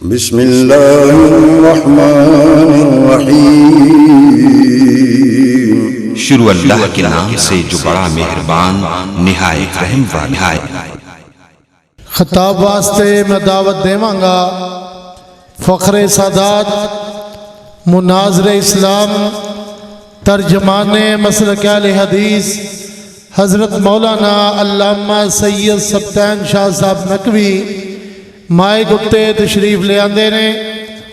بسم اللہ الرحمن الرحیم۔ شروع اللہ کے نام سے جو بڑا مہربان نہایت رحم والا ہے۔ خطاب واسطے میں دعوت دیواں گا فخر سادات مناظر اسلام ترجمان مسلک اہل حدیث حضرت مولانا علامہ سید سبطین شاہ صاحب نقوی مائے گتے تشریف لے آندے نے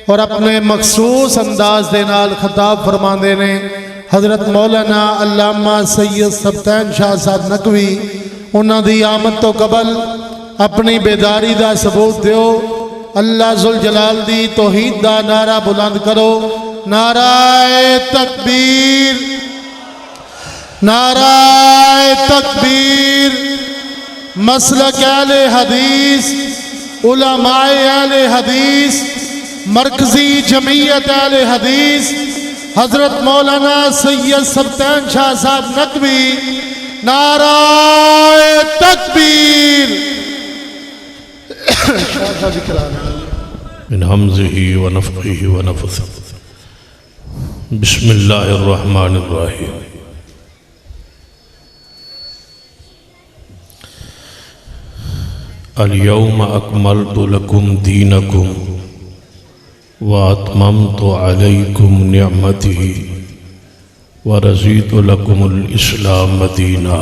اور اپنے مخصوص انداز دے نال خطاب فرماندے نے۔ حضرت مولانا علامہ سید سبطین شاہ صاحب نقوی انہاں دی آمد تو قبل اپنی بیداری دا ثبوت دیو، اللہ ذوالجلال دی توحید دا نعرہ بلند کرو، نعرہ تکبیر، نعرہ تکبیر۔ مسلک اہل حدیث، علماء اہل حدیث، مرکزی جمعیت اہل حدیث حضرت مولانا سید سبطین شاہ صاحب نقوی، نعرہ تکبیر۔ من حمزه ونفخه ونفثه بسم اللہ الرحمن الرحیم۔ اليوم اکملت لکم دینکم واتممت علیکم نعمتی ورضیت لکم الاسلام دینا۔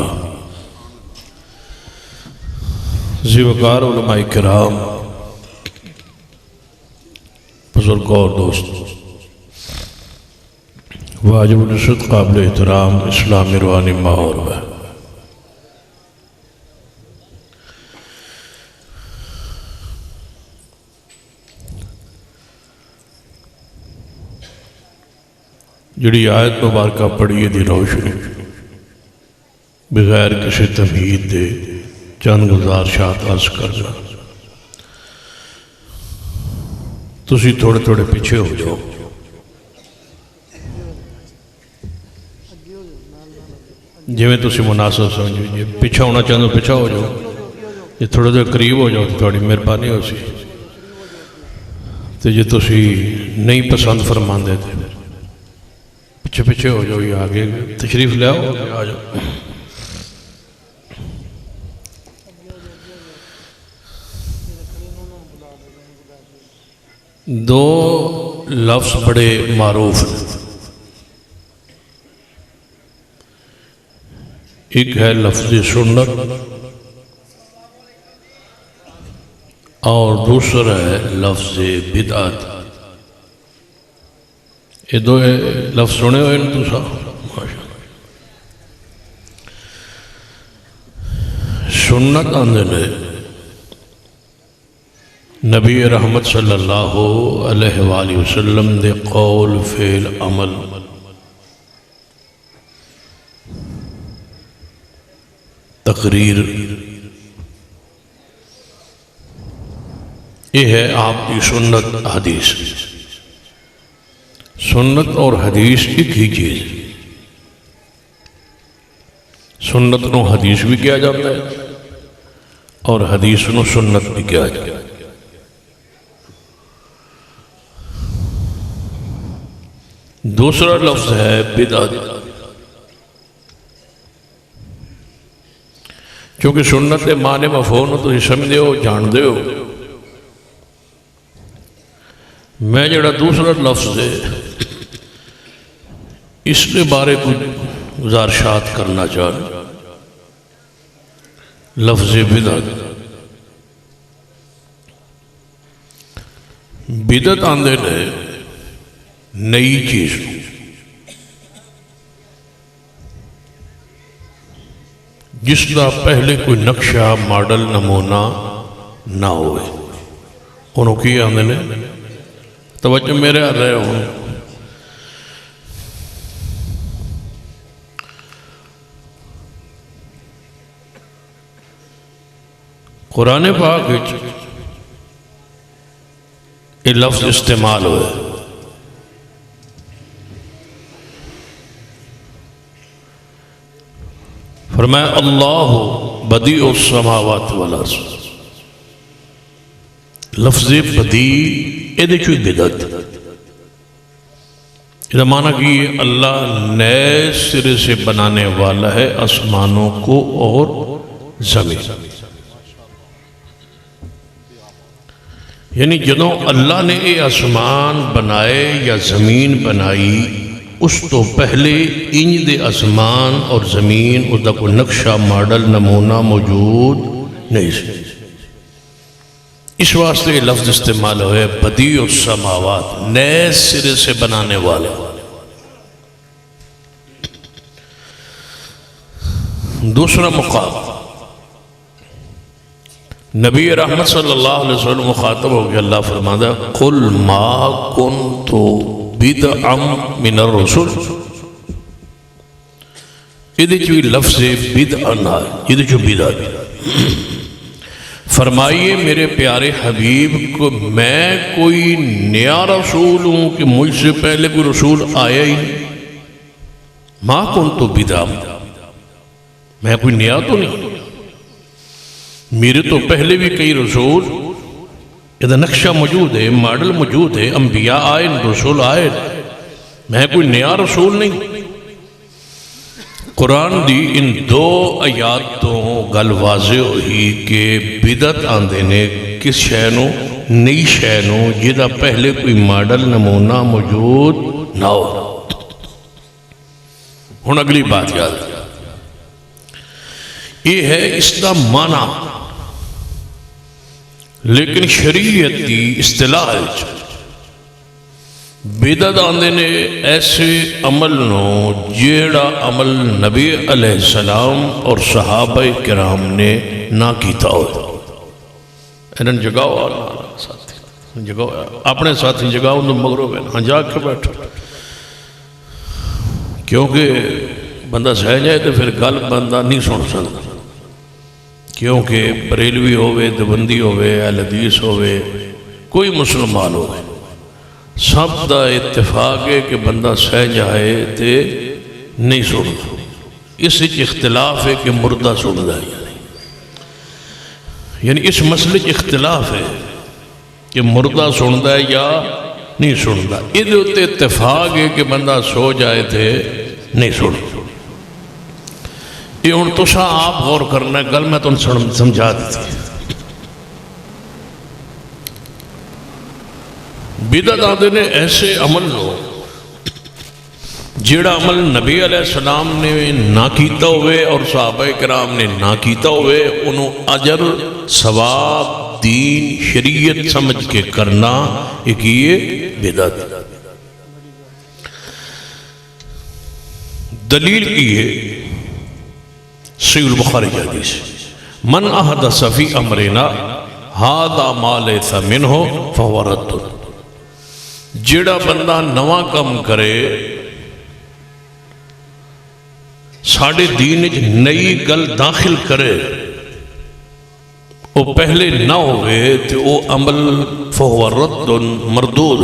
زیوکار علماء کرام، بزرگ اور دوست، واجب الرشد قابل احترام اسلامی روحانی ماحول ہے۔ جڑی آیت مبارکہ پڑھیے دی روشنی بغیر کسی تمہید دے چند گزارشات عرض کرنا۔ تسی تھوڑے تھوڑے پیچھے ہو جاؤ، جی میں تسی مناسب سمجھو، جی پیچھا ہونا چاہتے ہو پیچھا ہو جاؤ، جی تھوڑے تھوڑے قریب ہو جاؤ، تھوڑی مہربانی ہو سی، تو جی تسی نہیں پسند فرمان دیتے پیچھے پیچھے ہو جاؤ، یہ آگے تشریف لے آؤ، آ جاؤ۔ دو لفظ بڑے معروف ہیں، ایک ہے لفظ سنت اور دوسرا ہے لفظ بدعت۔ یہ دو لفظ سنے ہوئے تو صاحب سنت آندے نے نبی رحمت صلی اللہ علیہ وآلہ وسلم دے قول فعل عمل تقریر، یہ ہے آپ کی سنت حدیث۔ سنت اور حدیث ایک ہی چیز، سنت نو حدیث بھی کیا جاتا ہے اور حدیث نو سنت بھی کیا جاتا ہے۔ دوسرا لفظ ہے بدعت، چونکہ سنت کے معنی مفہوم تو سمجھتے ہو جان دے ہو، میں جڑا دوسرا لفظ ہے اس کے بارے کچھ گزارشات کرنا چاہتا۔ لفظ بدعت، بدعت آندے نے نئی چیز، جس کا پہلے کوئی نقشہ ماڈل نمونہ نہ ہوئے، انہوں کی آندے نے توجہ میرے آ رہے ہوں۔ قرآن پاک یہ لفظ استعمال ہوئے، فرمایا اللہ بدیع السماوات والارض۔ لفظ بدیع یہ چوئی بدعت یہ معنی کہ یہ اللہ نئے سرے سے بنانے والا ہے آسمانوں کو اور زمین. یعنی جدوں اللہ نے یہ آسمان بنائے یا زمین بنائی اس تو پہلے انج دے آسمان اور زمین اس دا کوئی نقشہ ماڈل نمونہ موجود نہیں سی. اس واسطے یہ لفظ استعمال ہوئے بدیع السماوات، نئے سرے سے بنانے والے. دوسرا مقام نبی رحمت صلی اللہ علیہ وسلم مخاطب ہو گیا، اللہ فرماتا ہے قل ما کنت بدعا من الرسول. یہ جو لفظ بدعا نہ یہ جو بدعا، فرمائیے میرے پیارے حبیب کو میں کوئی نیا رسول ہوں کہ مجھ سے پہلے کوئی رسول آیا ہی نہیں. ما کنت بدعا، میں کوئی نیا تو نہیں، میرے تو پہلے بھی کئی رسول یہ نقشہ موجود ہے، ماڈل موجود ہے، انبیاء آئے رسول آئے، میں کوئی نیا رسول نہیں. قرآن دی ان دو آیات تو گل واضح ہوئی کہ بدعت آندے نے کس شے نو، نئی شے نو جہدا پہلے کوئی ماڈل نمونہ موجود نہ ہو. ہن اگلی بات یاد یہ ہے اس دا معنی، لیکن شریعت دی اصطلاح بدعت آندے نے ایسے عمل نو جیڑا عمل نبی علیہ السلام اور صحابہ کرام نے نہ کیتا ہو. انہاں جگاؤ ساتھی جگاؤ، اپنے ساتھی جگاؤ تو مغرب ہے ہاں جا کے بیٹھو، کیونکہ بندہ سہ جائے تو پھر گل بندہ نہیں سن سکتا. کیونکہ بریلوی ہوئے، دیوبندی ہوئے، اہل حدیث ہوئے، کوئی مسلمان ہوئے، سب دا اتفاق ہے کہ بندہ سہ جائے تے نہیں سنتا. اس اختلاف ہے کہ مردہ سنتا ہے یعنی اس مسئلے اختلاف ہے کہ مردہ سنتا ہے یا نہیں سنتا. یہ اتفاق ہے کہ بندہ سو جائے تے نہیں سنتا. یہ ہوں تسا آپ غور کرنا ہے، گل میں تم سمجھا دیتی. بدعت آندے نے ایسے عمل لو جیڑا عمل نبی علیہ السلام نے نہ کیتا ہوئے اور صحابہ کرام نے نہ کیتا ہوئے، انہوں اجر ثواب دین شریعت سمجھ کے کرنا ایک یہ بدعت. دلیل کی ہے صحیح البخاری کی حدیث، من احدث فی امرنا ھذا ما لیس منہ فہو رد. جیڑا بندہ نواں کم کرے ساڑھے دین نئی گل داخل کرے وہ پہلے نہ ہوئے تو وہ عمل فہو رد مردود.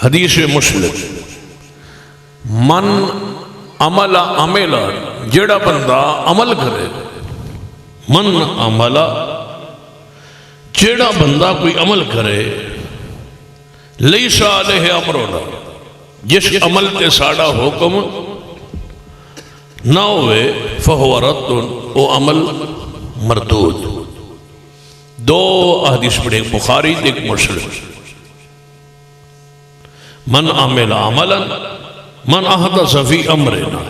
حدیث مسلم من عمل عمل، جیڑا بندہ عمل کرے، من عمل جیڑا بندہ کوئی عمل کرے، لیس علیہ امرنا جس عمل تے ساڑا حکم نہ ہوئے فہو رد، وہ عمل مردود. دو حدیث پڑھے، بخاری ایک مسلم. من عمل عملا من احدث فی امرنا،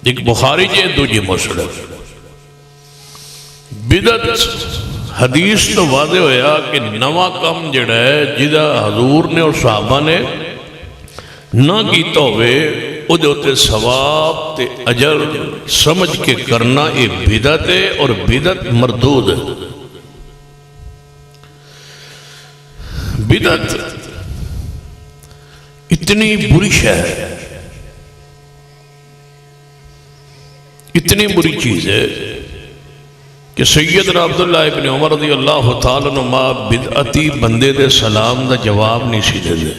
ایک بخاری جے دو جے مسلم. بدعت حدیث تو واضح ہویا کہ نواں کم جڑا ہے جدا حضور نے اور صحابہ نے نہ کیتا ہوئے او دے ہوتے ثواب تے اجر سمجھ کے کرنا یہ بدعت ہے اور بدعت مردود ہے. بدعت اتنی بری شے ہے، اتنی بری چیز ہے کہ سیدنا عبداللہ ابن عمر رضی اللہ تعالیٰ عنہ بدعتی بندے دے سلام دا جواب نہیں سی دے دے.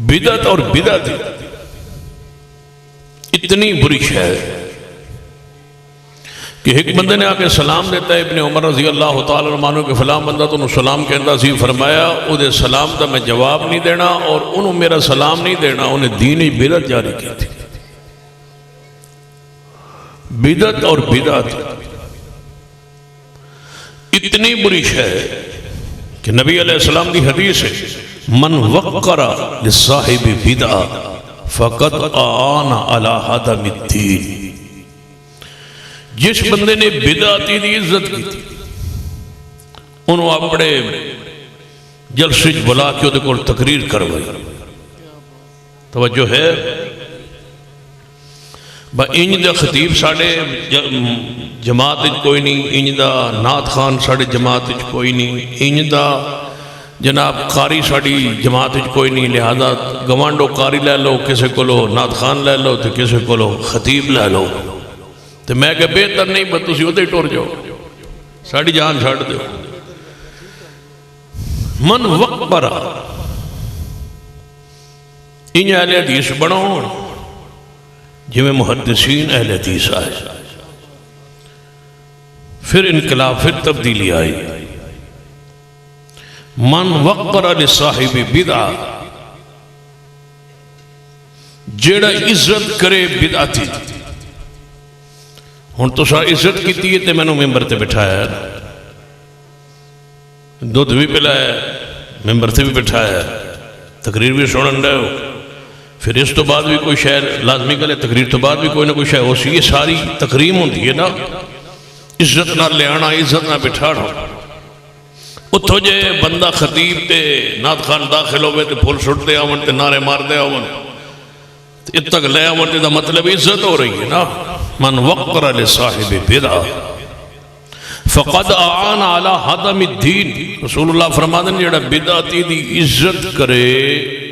بدعت اور بدعت اتنی بری شے ہے کہ ایک بندے نے آ کے سلام دیتا ہے ابن عمر رضی اللہ تعالیٰ عنہ کہ فلاں بندہ تو انہوں سلام کہندا سی، فرمایا او دے سلام دا میں جواب نہیں دینا اور انہوں میرا سلام نہیں دینا، انہیں دین بدعت جاری کی تھی۔ بدعت اور بدعت اتنی بری شے ہے کہ نبی علیہ السلام کی حدیث ہے من وقر لصاحب بدعہ فقد آن علی ہدم الدین، جس بندے نے بدعتی دی عزت کی تھی انہوں اپنے جلسے بلا کے وہ کو تقریر کروائی۔ توجہ ہے با انج دا خطیب ساڑے جماعت کوئی نہیں، انج دا نعت خان ساڑے جماعت کوئی نہیں، انج دا جناب قاری ساڑی جماعت کوئی نہیں، لہذا گوانڈو قاری لے لو، کسے کو لو نعت خان لے لو، تو کسے کو لو خطیب لے لو، تو میں کہ بہتر نہیں بس تسی ادھر ٹور جاؤ، ساڑی جان چھاڑ دو۔ من وقبرہ انج اہل حدیث بناؤ جی میں محدثین اہل حدیث آئے، پھر انقلاب، پھر تبدیلی آئی۔ من وقر لصاحب بدعہ، جیڑا عزت کرے بدعتی، ہن تو سا عزت کیتی ہے تے میں نے ممبر تے بٹھایا ہے، دودھ بھی پلایا ممبر تے بھی بٹھایا، تقریر بھی سنن رہے ہو، پھر اس تو بعد بھی کوئی شہر لازمی کرے، تقریر تو بعد بھی کوئی نہ کوئی شہر ہو سی، یہ ساری تقریم ہوتی ہے نا، عزت نہ لے آنا، عزت نہ بٹھانا۔ اتھو جے بندہ خطیب تے نعت خان داخل ہوئے تے پھول سٹ دے آون تے نعرے مار دے آون ات تک لے آون تے دا مطلب عزت ہو رہی ہے نا۔ من وقر لصاحب بدعہ فقد اعان علی ہدم الدین، رسول اللہ فرماتے ہیں جڑا بدعتی دی عزت کرے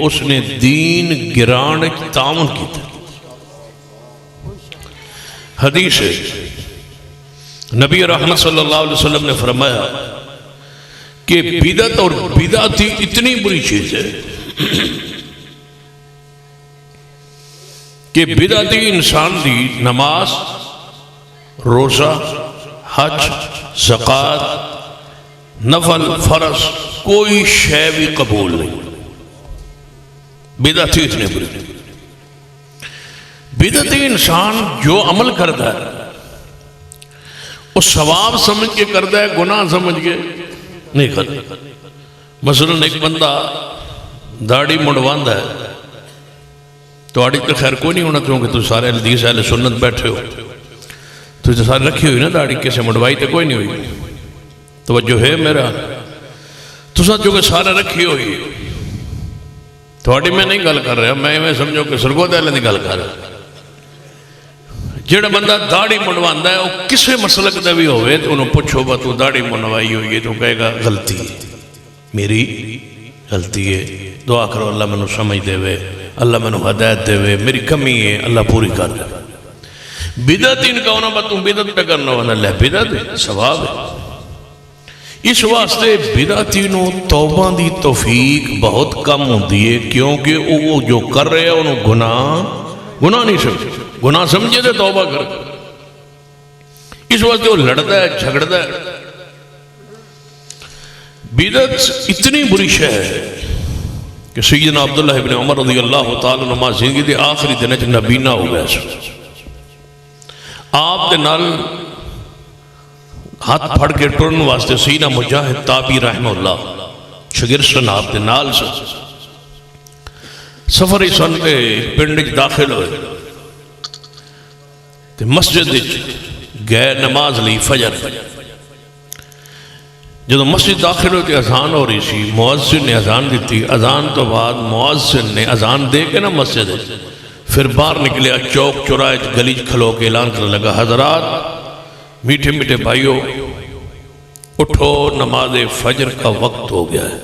اس نے دین گران تعاون کیتا۔ حدیث ہے نبی رحمت صلی اللہ علیہ وسلم نے فرمایا کہ بدعت اور بدعتی اتنی بری چیز ہے کہ بدعتی انسان دی نماز، روزہ، حج، زکوٰۃ، نفل، فرض کوئی شے بھی قبول نہیں۔ بدعتی اتنے بری، بدعتی انسان جو عمل کرتا ہے وہ ثواب سمجھ کے کرتا ہے، گناہ سمجھ کے نہیں کرتا۔ مثلا ایک بندہ داڑھی مڑواندا ہے، تو آڑی تو خیر کوئی نہیں ہونا کیونکہ تو سارے حدیث اہل سنت بیٹھے ہو، تو سارے رکھی ہوئی نا داڑھی، کیسے مڑوائی تو کوئی نہیں ہوئی، توجہ ہے میرا، تو ساتھ جو کہ سارے رکھی ہوئی، تو آڑی میں نہیں گل کر رہا، میں سمجھو کہ سرگودہ اہل نہیں گل کر رہا۔ جڑا بندہ داڑھی منڈواندا ہے وہ کسے مسلک دا بھی ہوئے تو انہوں پوچھو با تو داڑھی منڈوائی ہوئی ہے تو کہے گا غلطی ہے، میری غلطی ہے، دعا کرو اللہ میں نو سمجھ دے وے، اللہ میں نو ہدایت دے وے، میری کمی ہے اللہ پوری کر دے۔ بدعت ان کا ہونا با تم بدعت پہ کرنا ہونا، اللہ بدعت ہے، ثواب ہے۔ اس واسطے بدعتی نو توبہ دی توفیق بہت کم ہوندی ہے، کیونکہ وہ جو کر رہے ہیں انہوں گناہ نہیں سمجھے، گناہ سمجھے تو توبہ کر، اس واسطے وہ لڑتا ہے، جھگڑتا ہے۔ بدعت اتنی بری شے ہے کہ سیدنا عبداللہ ابن عمر رضی اللہ تعالیٰ عنہ زندگی دے آخری دن وچ نبینہ ہو گیا، آپ دے نال ہاتھ پھڑ کے ٹرن واسطے سیدنا مجاہد تابعی رحمہ اللہ شاگرد سن آپ دے نال سے سفر سن کے پنڈ وچ داخل ہوئے تے مسجد گئے نماز لی فجر۔ جب مسجد داخل ہوئے تے اذان ہو رہی سی، مؤذن نے اذان دیتی، اذان تو بعد مؤذن نے اذان دے کے نا مسجد پھر باہر نکلیا، چوک چورائے گلی کھلو کے اعلان کرنے لگا، حضرات میٹھے میٹھے بھائیو اٹھو نماز فجر کا وقت ہو گیا ہے۔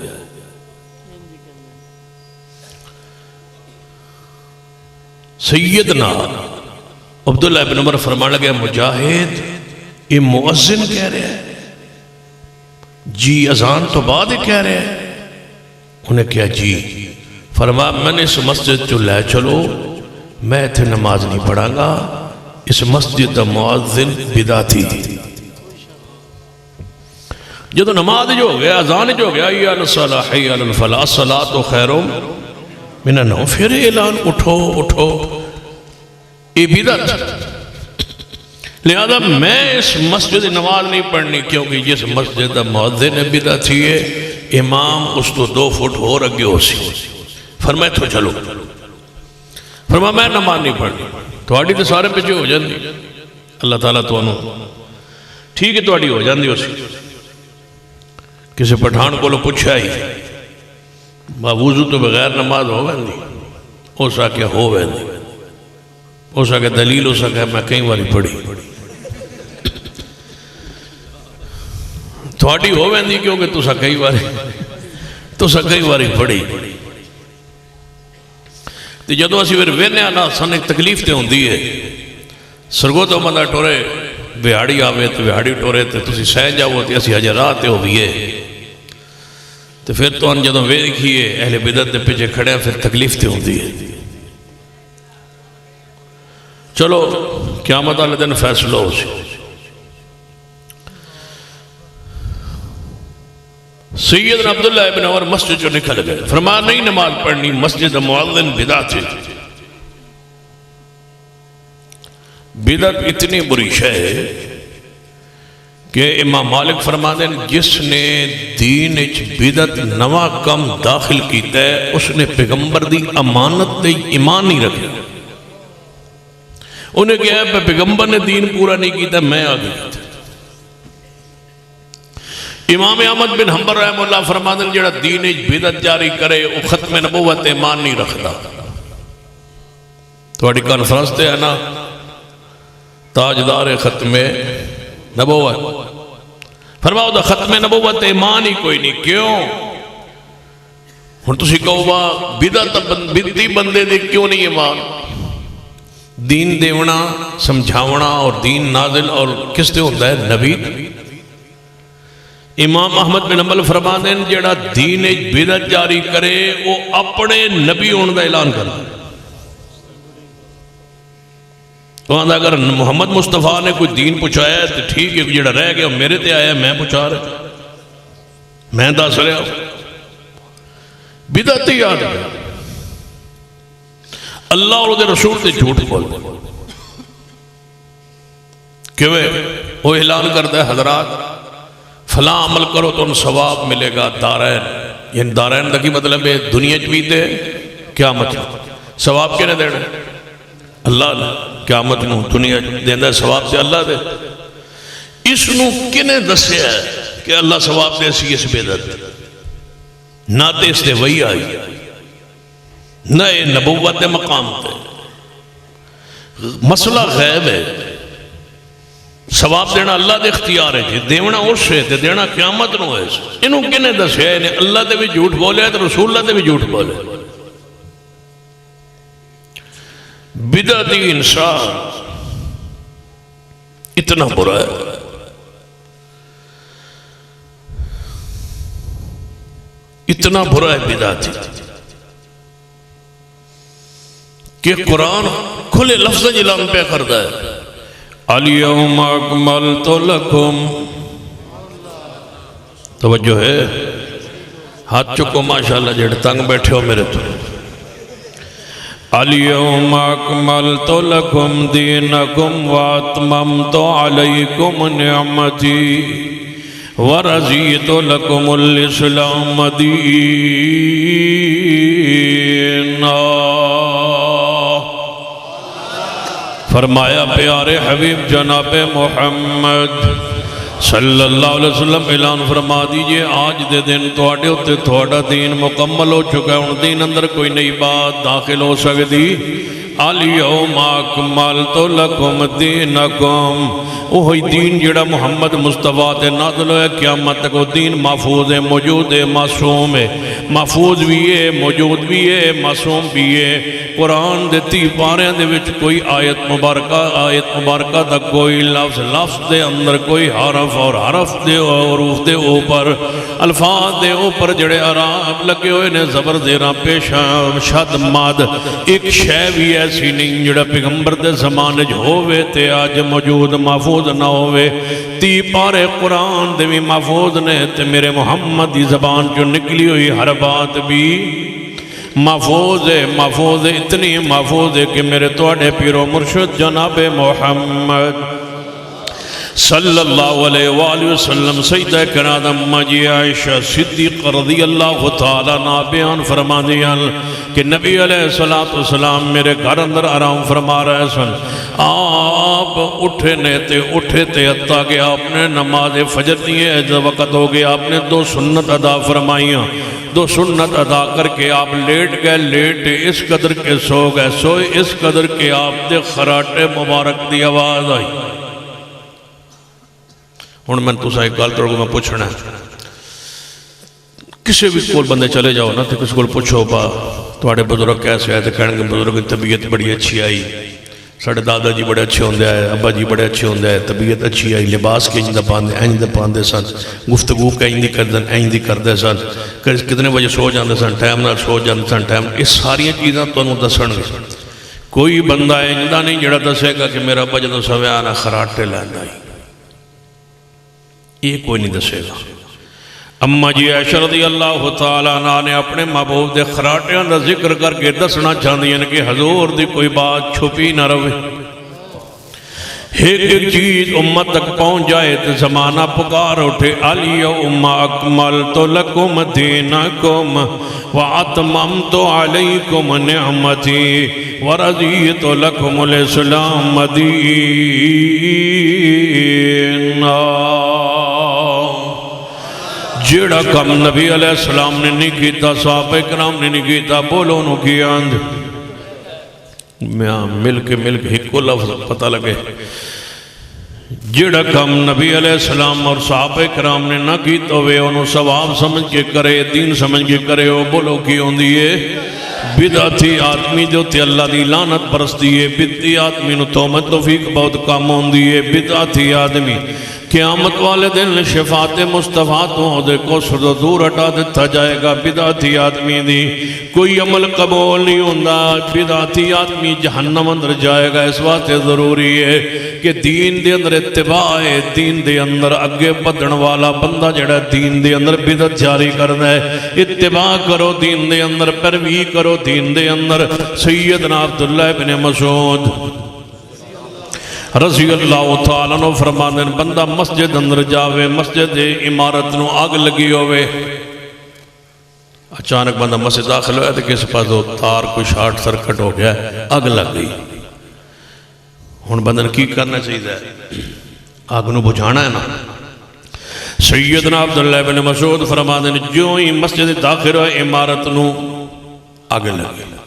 سیدنا عبداللہ ابن عمر فرمانے لگا، مجاہد یہ مؤذن کہہ رہے ہیں؟ جی اذان تو بعد ہی کہہ رہے ہیں؟ انہیں کہا جی۔ فرمایا میں نے اس مسجد جو لے چلو، میں تھے نماز نہیں پڑھا گا، اس مسجد دا مؤذن بدعتی جدو نماز جو ہو گیا اذان جو ہو گیا حی علی الصلاۃ حی علی الفلاح الصلاۃ خیر من النوم پھر اعلان اٹھو اٹھو یہ بدعت لہذا میں اس مسجد نماز نہیں پڑھنی کیونکہ جس مسجد دا مؤذن بدعتی ہے امام اس تو 2 فٹ اور اگے ہو سی فرمائے تو چلو فرمایا میں نماز نہیں پڑھنی تھوڑی تو سارے پیچھے ہو جاندی اللہ تعالیٰ تو ٹھیک ہے تھوڑی ہو جاندی اسی کسی پٹھان کو لو پوچھا ہی وضو تو بغیر نماز ہو گندی ہو سکے ہو گندی ہو سکے دلیل ہو سکے میں کئی باری پڑھی تھوڑی ہو گندی کیونکہ تو کئی باری پڑھی تو جدو اسی پھر وینے آنا سن ایک تکلیف تے ہوندی ہے سرگو تو بندہ ٹورے بہاڑی آوے تو بہاڑی ٹورے تو تسی سہ جاؤ تو اسی حج راہ تے ہو بھی ہے تو پھر تو ان جدو ویکھیے اہل بدعت دے پیچھے کھڑے ہیں پھر تکلیف تے ہوندی ہے چلو قیامت والے دن فیصلہ ہو سی سیدنا عبداللہ ابن عمر مسجد جو نکل گئے فرمایا نہیں نماز پڑھنی مسجد مؤذن بدعت ہے بدعت اتنی بری شے ہے کہ امام مالک فرماتے ہیں جس نے دین اچ بدعت نواں کم داخل کیتا ہے اس نے پیغمبر دی امانت تے ایمان نہیں رکھا انہیں کہا ہے پیغمبر نے دین پورا نہیں کیتا میں آگے کیتا امام احمد بن حنبل رحمہ اللہ فرماتے ہیں جڑا دین بدعت جاری کرے وہ ختم نبوت ایمان نہیں رکھتا تھوڑی کانفرنس تے ہے نا تاجدار ختم نبوت فرماؤ دا ختم نبوت ایمان ہی کوئی نہیں کیوں ہن تسی کہو با بدعتی بندے دے کیوں نہیں ایمان دین دیونا سمجھاونا اور دین نازل اور کس تے ہوتا ہے نبی امام احمد بن حنبل فرماتے ہیں جڑا دین بدعت جاری کرے وہ اپنے نبی ہونے کا اعلان کر تو اگر محمد مصطفیٰ نے کوئی دین پہنچایا تو ٹھیک ہے جڑا رہ گیا میرے تے آیا میں پہنچا رہا میں دس رہا بدعت ہی یاد ہے اللہ اور دے رسول تے جھوٹ بول کیوں وہ اعلان کرتا ہے حضرات فلاں عمل کرو تو ان ثواب ملے گا دارین یعنی دارین دا کی مطلب ہے دنیا بھی دے قیامت ثواب کنے دینا اللہ نے قیامت نو دنیا دینا ثواب سے اللہ دے اس نو کنے دسے ہے کہ اللہ ثواب دے سی اس بدعت نہ تے اس دے وہی آئی نہ اے نبوت دے مقام تے مسئلہ غیب ہے ثواب دینا اللہ دے اختیار ہے جی دیونا اس سے تے دینا قیامت نو ہے انہوں کنے دسے ہیں اللہ دے بھی جھوٹ بولے ہے تو رسول اللہ دے بھی جھوٹ بولے بدعتی انسان اتنا برا ہے اتنا برا ہے بدعتی کہ قرآن کھلے لفظ اعلان پہ کرتا ہے اليوم اکملت لکم توجہ ہے ہاتھ چکو ماشاءاللہ جڑ تنگ بیٹھے ہو میرے تو اليوم اکملت لکم دینکم واتممت علیکم نعمتی ورضیت لکم الاسلام دینا فرمایا پیارے حبیب جناب محمد صلی اللہ علیہ وسلم اعلان فرما دیجئے آج دے دن توڑے ہوتے تھوڑا دین مکمل ہو چکا ہے ان دین اندر کوئی نئی بات داخل ہو سکتی اليوم اکملت لکم دینکم وہی دین جڑا محمد مصطفیٰ تے نازل ہے قیامت تک وہ دین محفوظ ہے موجود ہے معصوم ہے محفوظ بھی ہے موجود بھی ہے معصوم بھی ہے قرآن دے 30 پاریاں دے وچ کوئی آیت مبارکہ دا کوئی لفظ دے اندر کوئی حرف اور حرف دے حروف دے اوپر الفاظ دے اوپر جڑے آرام لگے ہوئے نے زبر زیرہ پیشہ شد ماد ایک شے بھی ہے ایسی نہیں جڑا پیغمبر دے زمانے جو ہوئے تے آج موجود محفوظ نہ ہوئے 30 پارے قرآن دے بھی محفوظ نے تے میرے محمد دی زبان جو نکلی ہوئی ہر بات بھی محفوظ ہے اتنی محفوظ ہے کہ میرے توڑے پیر و مرشد جناب محمد صلی اللہ علیہ وآلہ وسلم سیدہ کرام اما جی عائشہ صدیق رضی اللہ تعالیٰ عنہ بیان فرما دیا کہ نبی علیہ السلام میرے گھر اندر آرام فرما رہے سن آپ اٹھے تے حتیٰ کہ آپ نے نماز فجر دیئے ایجا وقت ہو گیا آپ نے 2 سنت ادا فرمائیاں 2 سنت ادا کر کے آپ لیٹ گئے اس قدر کے سو گئے سوئے اس قدر کے آپ دے خراٹے مبارک دی آواز آئی ہوں میں تو ایک گل توڑ کو میں پوچھنا ہے کسی بھی کول بندے چلے جاؤ نا تو کسی کول پوچھو با تواڈے بزرگ کیسے آئے تو کہنے گے بزرگ کی طبیعت بڑی اچھی آئی ساڑھے دادا جی بڑے اچھے ہوندے آئے ابا جی بڑے اچھے ہوندے آئے طبیعت اچھی آئی لباس کے اینج دا پاندے سن گفتگو کے اینج دی کردے سن کتنے بجے سو جاندے سن ٹائم نال سو جاندے سن ٹائم اس ساری چیزاں تو انہوں دسن گے کوئی بندہ اینج دا نہیں جڑا دسے گا کہ میرا ابا جدوں سوے آنا خراٹے لیندا آئی یہ کوئی نہیں دسے گا اما جی عائشہ رضی اللہ تعالیٰ عنہ نے اپنے محبوب دے خراٹیاں دا ذکر کر کے دسنا چاہتی ہیں کہ حضور دی کوئی بات چھپی نہ روے ایک چیز امت تک پہنچ جائے تو زمانہ پکار اٹھے الیوم اکملت لکم دینکم واتممت علیکم نعمتی ورضیت لکم الاسلام دینا جیڑا کم نبی علیہ السلام نے نہیں کیتا صحابہ کرام نے نہیں کیتا بولو انہوں کی آندھ مل کے ہکو لفظ پتہ لگے جیڑا کم نبی علیہ السلام اور صحابہ کرام نے نہ کیتا ہوئے انہوں ثواب سمجھ کے کرے دین سمجھ کے کرے ہو بولو کی ہوندی ہے بدعتی آدمی جو تے اللہ دی لعنت پرستی ہے بدعتی آدمی نو توبہ توفیق بہت کم ہوندی ہے بدعتی آدمی قیامت والے دن شفاعت مصطفیٰ تو عہدے کو سر دور ہٹا دیتا جائے گا بدعتی آدمی دی کوئی عمل قبول نہیں ہوندہ بدعتی آدمی جہنم اندر جائے گا اس بات ضروری ہے کہ دین دے اندر اتباع ہے دین دے اندر اگے بدن والا بندہ جڑا دین دے اندر بدعت جاری کرنا ہے اتباع کرو دین دے اندر پیروی کرو دین دے اندر سیدنا عبداللہ بن مسعود رضی اللہ تعالیٰ عنہ فرمانے بندہ مسجد اندر جاوے مسجد عمارت نو آگ لگی ہوئے اچانک بندہ مسجد داخل ہوئے تو کس پاس دو تار کوئی شارٹ سرکٹ ہو گیا آگ لگ گئی ہون بندہ نے کی کرنا چاہیے آگ نو بجھانا ہے نا سیدنا عبداللہ بن مسعود فرمانے جو ہی مسجد داخل ہوئے عمارت نو آگ لگ گئی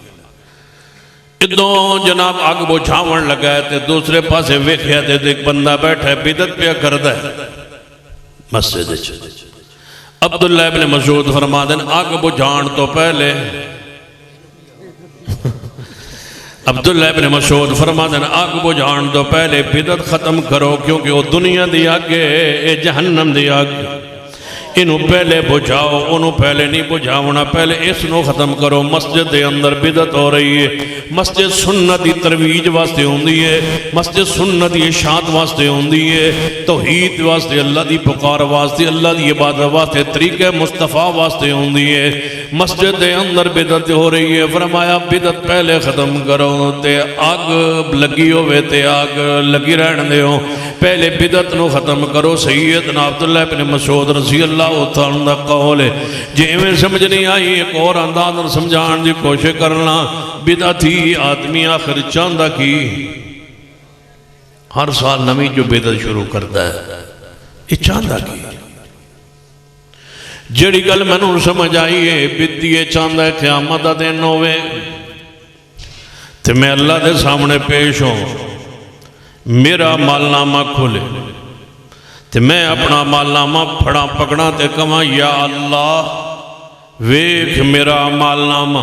ادھوں جناب آگ بجھاون لگائے تھے دوسرے پاسے ویکھیا تھے ایک بندہ بیٹھا ہے بدعت پہ کردا ہے مسجد عبداللہ ابن مسعود فرما دیں آگ بجھان تو پہلے عبداللہ ابن مسعود فرما دیں آگ بجھان تو پہلے بدعت ختم کرو کیونکہ وہ دنیا دی آگے جہنم دی آگے انہوں پہلے بجھاؤ انہوں پہلے نہیں بجھاؤنا پہلے اس نو ختم کرو مسجد دے اندر بدعت ہو رہی ہے مسجد سنت دی ترویج واسطے ہوندی ہے مسجد سنت دی اشاعت واسطے ہوندی ہے توحید واسطے اللہ دی پکار واسطے اللہ دی عبادت واسطے طریقہ مصطفیٰ واسطے ہوندی ہے مسجد دے اندر بدعت ہو رہی ہے فرمایا بدعت پہلے ختم کرو تے آگ لگی ہوئے تے آگ لگی رہن دے ہو پہلے بدعت نو ختم کرو سیدنا عبداللہ بن مسعود رضی اللہ تعالیٰ دا قول ہے جے میں سمجھ نہیں آئی ایک اور انداز سمجھان دی کوشش کرنا بدعتی آدمی آخر چاندہ کی ہر سال نمی جو بدعت شروع کرتا ہے یہ چاندہ کی جڑی گل میں نے سمجھ آئی ہے بدعتی چاندہ قیامت دن ہوئے تو میں اللہ دے سامنے پیش ہوں میرا مالنامہ کھولے تو میں اپنا مالنامہ پھڑا پکڑا تے کہاں یا اللہ ویکھ میرا مالنامہ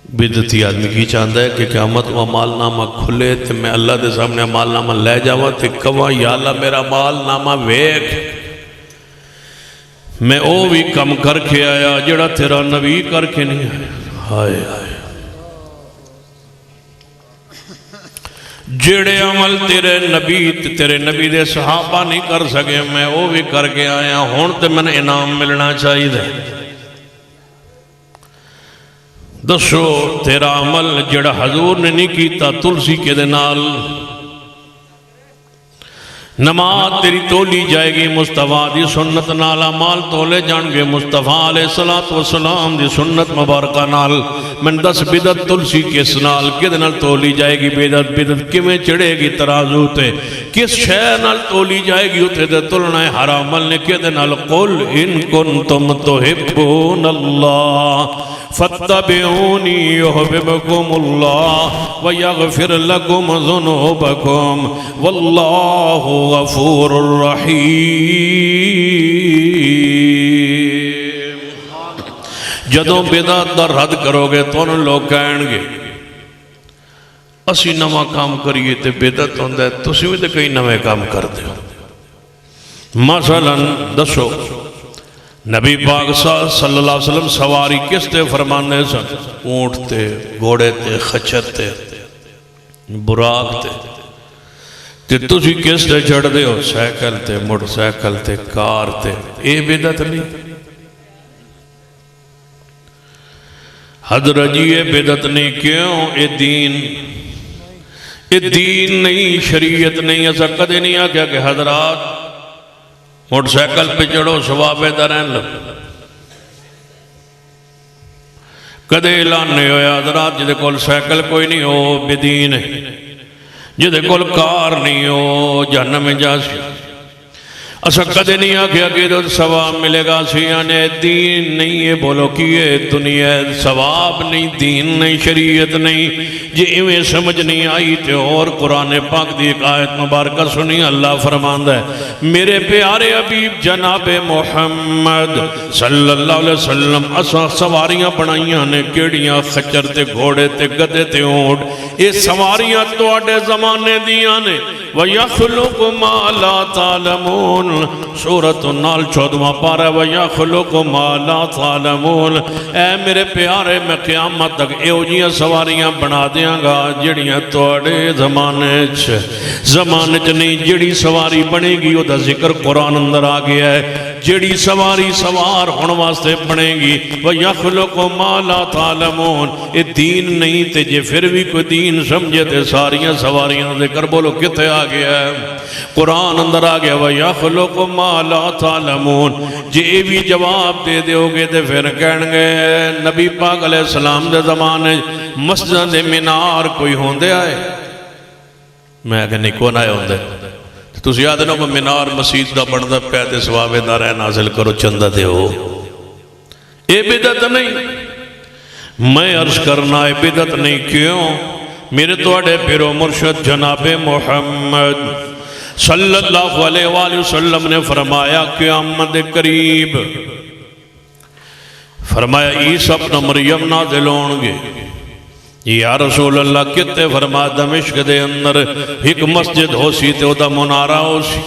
بدعتی آدمی کی چاہتا ہے کہ قیامت وہ مالنامہ کھلے تو میں اللہ دے سامنے مالنامہ لے جاؤں تے کہاں یا اللہ میرا مالنامہ ویکھ میں او بھی کم کر کے آیا جڑا تیرا نبی کر کے نہیں آیا ہائے ہائے جڑے عمل تیرے نبی دے صحابہ نہیں کر سکے میں وہ بھی کر کے آیا ہون تے میں انعام ملنا چاہیے دے دسو تیرا عمل جڑا حضور نے نہیں کیتا تلسی کے دے نال نماز تیری تولی جائے گی مصطفیٰ دی سنت نال اعمال تولے جان گے مصطفیٰ علیہ السلام دی سنت مبارکہ نال من 10 بدعت تلسی کس نال کدے نال تولی جائے گی بدعت کیویں چڑھے گی ترازو تے کس شے نال تولی جائے گی اتے تے تلنا ہے ہر عمل نے کدے نال قل ان کنتم تحبون اللہ فاتبعونی یحببکم اللہ ویغفر لکم ذنوبکم واللہ غفور الرحیم جدوں بدعت دا رد کرو گے تو ان لوگ کہیں گے اسی نواں کام کریے تے بدعت ہوندا ہے تسی بھی تے کئی نوے کام کردے ہو مثلا دسو نبی پاک صلی اللہ علیہ وسلم سواری کس تے فرمانے سن اونٹ تے گھوڑے تے خچر تے براق تے تسی کس تے چڑھ دے ہو سائیکل تے موٹر سائیکل تے کار تے اے بدعت نہیں حضرت جی اے بدعت نہیں کیوں اے دین نہیں شریعت نہیں ایسا کدے نہیں آ کہ حضرات موٹر سائیکل پہ چڑھو ثواب دا رہن لگ کدے اعلان نہیں ہویا حضرات جدے کول سائیکل کوئی نہیں ہو بدین ہے جدے کول کار نہیں ہو جہنم میں جا سی اسا کدے نہیں آکھیا کہ تو ثواب ملے گا سیانے دین نہیں ہے بولو کیے دنیا ثواب نہیں دین نہیں شریعت نہیں جی ایویں سمجھ نہیں آئی تے اور قرآن پاک دی ایک آیت مبارکہ سنی اللہ فرماندہ ہے میرے پیارے حبیب جناب محمد صلی اللہ علیہ وسلم اسا سواریاں بنائیاں نے کیڑیاں خچر تے گھوڑے تے گدے تے اونٹ یہ سواریاں تو اڈے زمانے دیاں نے وَيَخْلُقُ مَا لَا تَعْلَمُونَ سورۃ النحل 14واں پارہ وَيَخْلُقُ مَا لَا تَعْلَمُونَ اے میرے پیارے میں قیامت تک ایو جیاں سواریاں بنا دیاں گا جڑیاں توڑے زمانے چ نہیں جڑی سواری بنے گی وہ دا ذکر قرآن اندر آ گیا ہے جڑی سواری سوار ہون واسطے بنے گی وَيَخْلُقُ مَا لَا تَعْلَمُونَ یہ دین نہیں تے جے پھر بھی کوئی دین سمجھے تے ساریاں سواریاں ذکر بولو کتے آ گیا ہے قرآن اندر آ گیا وَيَخْلُقُ مَا لَا تَعْلَمُونَ جے بھی جواب دے دیو گے تے پھر کہن گے نبی پاک علیہ السلام دے زمانے مسجد مینار کوئی ہوندے آئے میں کہ نہیں کون آئے ہوندے تُسی یاد نو مینار مسجد دا بڑھدا پیدے سوابے دا رہ نازل کرو چندہ دے ہو اے بدعت نہیں میں عرض کرنا اے بدعت نہیں کیوں میرے توڑے پیرو مرشد جناب محمد صلی اللہ علیہ وآلہ وسلم نے فرمایا قیامت قریب فرمایا عیسیٰ ابن مریم نازل ہوں گے یا رسول اللہ کتے فرما دمشق دے اندر ایک مسجد ہو سی تے او دا منارہ ہو سی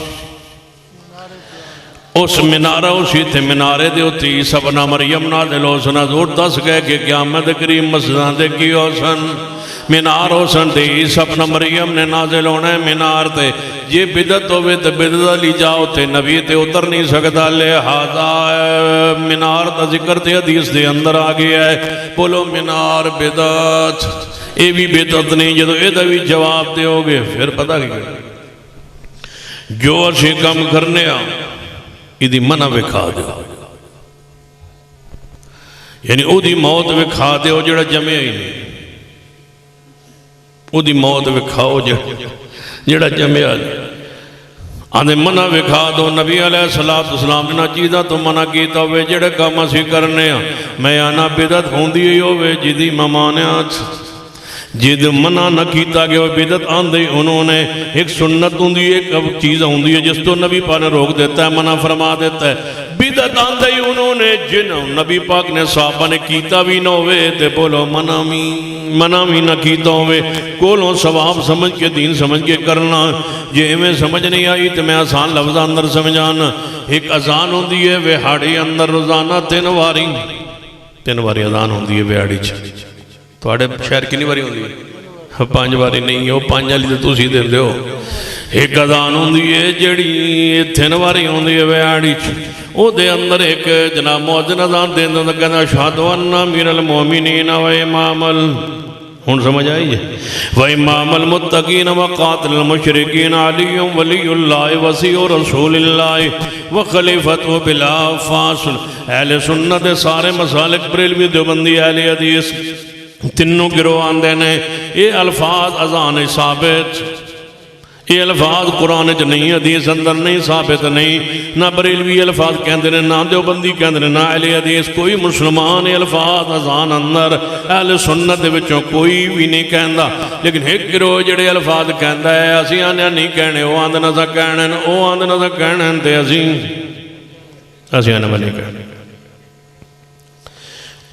اس منارہ ہو سی تے منارے دے ہوتی عیسیٰ ابن مریم نازل ہو سن حضور دس گئے کہ قیامت قریب مسجدان دے کی ہو سن منار ہو سن تے عیسیٰ ابن مریم نے نازل ہونا ہے منار تے یہ بدعت ہوئے تے بدعت لی جاؤ تے نبی تے اتر نہیں سکتا لہذا منار دا ذکر تے حدیث دے اندر آ گیا ہے بولو منار بدعت اے بھی بدعت نہیں جدو اے دا بھی جواب دے ہوگے پھر پتہ کہ جو اچھی کم کرنے آ ایدی منع بکھا دے یعنی او دی موت بکھا دے او جڑا جمعہ ہی نہیں او دی موت بکھاؤ جڑا جمعہ نہیں آنے منع بکھا دو نبی علیہ السلام نے چیزہ تو منع کیتا ہوئے جڑے کام اسی کرنے ہیں میں آنا بدعت ہوندی ہوئے جدی ممانے آج جد منع نہ کیتا گیا بدعت آندھے انہوں نے ایک سنت ہوندی ایک چیز ہوندی ہے جس تو نبی پاک نے روک دیتا ہے منع فرما دیتا ہے بدعت آندھے انہوں نے جن نبی پاک نے صحابہ نے کیتا بھی نہ ہوئے تے بولو منع بھی نہ کیتا ہوئے کولوں ثواب سمجھ کے دین سمجھ کے کرنا جے میں سمجھ نہیں آئی تو میں آسان لفظ اندر سمجھانا ایک اذان ہوندی ہے وہاڑی اندر روزانہ 3 واری اذان ہوندی ہے وہاڑی تو آڑے شہر کی نہیں باری ہوندی ہے 5 ਵਾਰੀ ਨਹੀਂ, ਉਹ 5 ਵਾਲੀ ਤਾਂ ਤੁਸੀਂ ਦਿੰਦੇ ਹੋ। ایک اذان ہوندی ہے جڑی اتھن واری ہوندی ہے ویاڑی چ او دے اندر ایک جناب مؤذن اذان دیندا تے کہندا اشہد ان امیر المومنین و امام ہن سمجھ آئی ہے و امام المتقین و قاتل المشرکین علی ولی اللہ وصی رسول اللہ و خلیفۃ بلا فاصل۔ اہل سنت سارے مسالک بریلوی دیوبندی اہل حدیث تینوں گروہ آندے نے یہ الفاظ اذان ثابت، یہ الفاظ قرآن چ نہیں، حدیث اندر نہیں، ثابت نہیں، نہ بریلوی الفاظ کہندے نے، نہ دیوبندی کہندے نے، نہ اہل حدیث، کوئی مسلمان یہ الفاظ اذان اندر اہل سنت دے وچوں کوئی بھی نہیں کہندا۔ لیکن ایک گروہ جڑے الفاظ کہندا ہے اسی آنے نہیں کہنے، وہ آندے نہ کہنے، وہ آندے نہ کہنے تے اسی آنے نہیں کہنے۔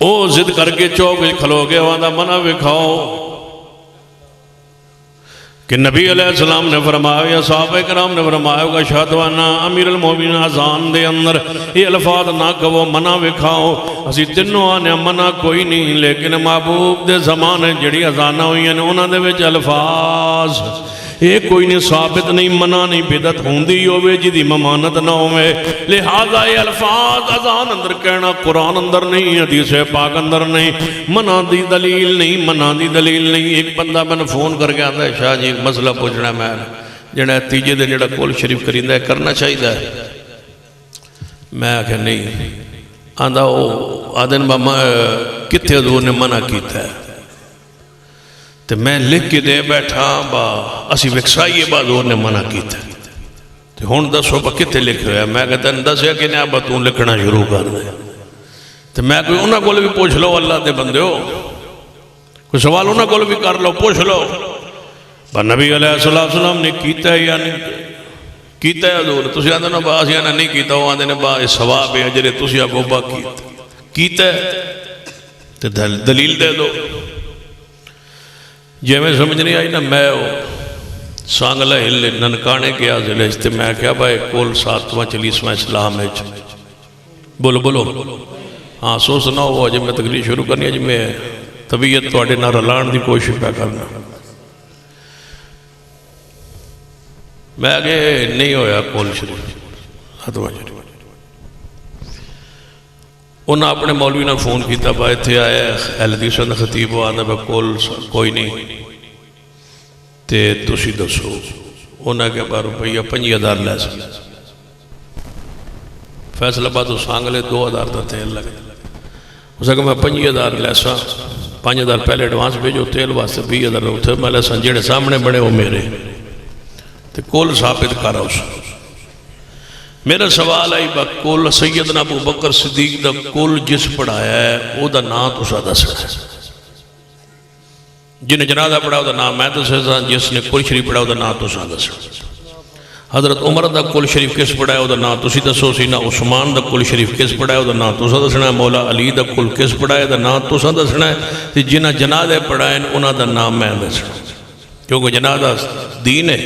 او ضد کر کے چوک کھلو گے، وہ آندہ منع وکھاؤ کہ نبی علیہ السلام نے فرمایا یا صحابہ کرام نے فرمایا کہ اشہد ان امیر المومنین اذان دے اندر یہ الفاظ نہ کہو، منع وکھاؤ۔ اسی تینوں آنے منع کوئی نہیں، لیکن محبوب دے زمانے جڑی اذانہ ہوئی ہیں انہوں نے وچ الفاظ یہ کوئی نہیں، ثابت نہیں، منع نہیں، بدعت ہوندی ہوئے جدی ممانت نہ ہوئے، لہذا یہ الفاظ اذان اندر کہنا قرآن اندر نہیں، حدیث پاک اندر نہیں، منع دی دلیل نہیں، منع دی دلیل نہیں۔ ایک بندہ میں نے فون کر کے آتا ہے شاہ جی ایک مسئلہ پوچھنا ہے، میں جڑا تیجے دن جڑا کول شریف کریندا ہے کرنا چاہیے ہے؟ میں آکھا نہیں، آندہ وہ آدن ماما کتے حضور نے منع کیتا ہے، تو میں لکھ کے دے بیٹھا با اسی وکسائیے با حضور نے منع کیتا ہے، تو ہون دسو با کتے لکھ ہویا، میں کہتا ہے دس ہے کہ نہیں با تون لکھنا شروع کر دے، تو میں کوئی انہاں کو بھی پوچھ لو، اللہ دے بندے ہو کوئی سوال انہاں کو بھی کر لو، پوچھ لو با نبی علیہ السلام نے کیتا ہے یا نہیں کیتا ہے حضور؟ تسی آندے نا با اسی آنا نہیں کیتا، وہ آندے نے با ثواب ہے اجرے تسی آگو با کیتا ہے تو دلیل دے دو۔ جی میں سمجھ نہیں آئی نا، میں سانگلہ ہل ننکانے کے آزلے اجتماع کیا بھائی کول 7واں 40واں اسلام ہے، بولو بولو ہاں سو سناؤ ہوا جب میں تقریر شروع کرنی ہے، جب میں طبیعت توڑے نہ رلان دی کوشش پہ کرنا۔ میں آگے نہیں ہویا کول شریف 7واں شریف، انہاں اپنے مولوی نے فون کیتا بھائی تھے آئے اہل حدیث دا خطیب ہو آنا بھائی کول کوئی نہیں تے تسی دسو، انہاں کے بار روپیہ 5000 لے سکتے، فیصلہ بات اس آنگلے 2000 دا تیل لگے، اس کہ میں 5000 لے سا، 5000 پہلے ایڈوانس بھیجو تیل واسطے 20000 اٹھے میں لے سن جڑے سامنے بڑے ہو میرے تے کول ثابت کرا اس۔ میرا سوال آئی با کول سیدنا ابو بکر صدیق دا کول جس پڑھایا ہے او دا نام تو سادہ سکتا ہے، جن جنازہ پڑھا دا نام میں تو سکتا، جس نے کول شریف پڑھا دا نام تو سادہ سکتا۔ حضرت عمر دا کول شریف کس پڑھایا دا نام تو سیدہ سو سینا، عثمان دا کول شریف کس پڑھایا دا نام تو سادہ سنا ہے، مولا علی دا کول کس پڑھایا دا نام تو سادہ سنا ہے، جنہ جنازہ پڑھائیں انہا دا نام میں دے سنا، کیونکہ جنازہ دین ہے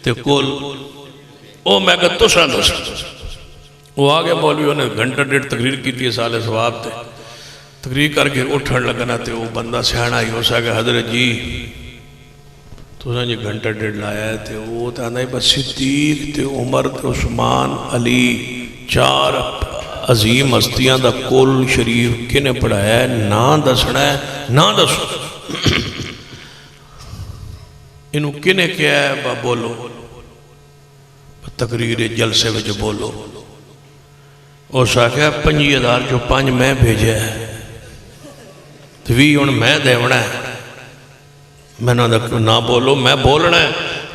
تے کول او میں کہتا تو سادہ سنا۔ وہ آگے مولویوں نے گھنٹہ ڈیڑھ تقریر کی تھی سال ثواب تے، تقریر کر کے اٹھن لگنا تے وہ بندہ سیانا ہی ہو سکا حضرت جی تو سن جی گھنٹہ ڈیڑھ لایا ہے تے وہ تانا ہی بس صدیق تے عمر تے عثمان علی 4 عظیم ہستیاں دا کول شریف کنے پڑھایا ہے، نا دسنا ہے، نا دسو انہوں کنے کیا ہے با بولو، تقریر جلسے وچ بولو، اور ساکھا 5000 جو 5 میں بھیجے ہے تو بھی ان میں دیونا ہے، میں نہ بولو میں بولنا ہے،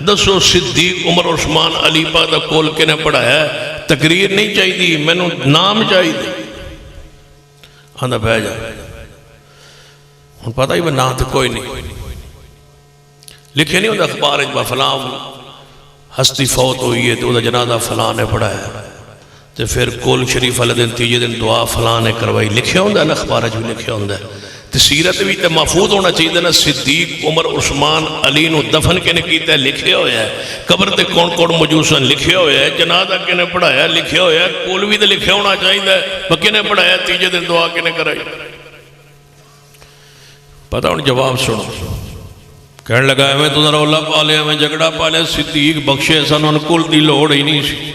دسو صدیق عمر عثمان علی پاک دا کول کنے پڑھایا ہے، تقریر نہیں چاہی دی، میں نے نام چاہی دی، آندھا بھیجا پتہ ہی میں نام تے کوئی نہیں لکھے نہیں ہوتا اخبار اجبا فلاں ہستی فوت ہوئی ہے تو وہ جنازہ فلاں نے پڑھایا، تو پھر کول شریف والے دن تیجے دن دعا فلاں نے کروائی، لکھے ہوندہ ہے نا اخبار جو لکھے ہوندہ ہے، تو سیرت بھی تے محفوظ ہونا چاہیے نا، صدیق عمر عثمان علی نو دفن کنے کیتا ہے لکھے ہویا ہے، قبر تے کون کون موجوسن لکھے ہویا ہے، جنازہ کنے پڑھایا لکھے ہویا ہے، کول بھی تے لکھے ہونا چاہیے ہے، کنے پڑھایا تیجے دن دعا کنے کرائی۔ پتہ ہوں جواب سنو، کہنے لگا میں تو رولا پا لیا میں جھگڑا پا لیا صدیق بخشے سن ان کل دی لوڑ ہی نہیں سی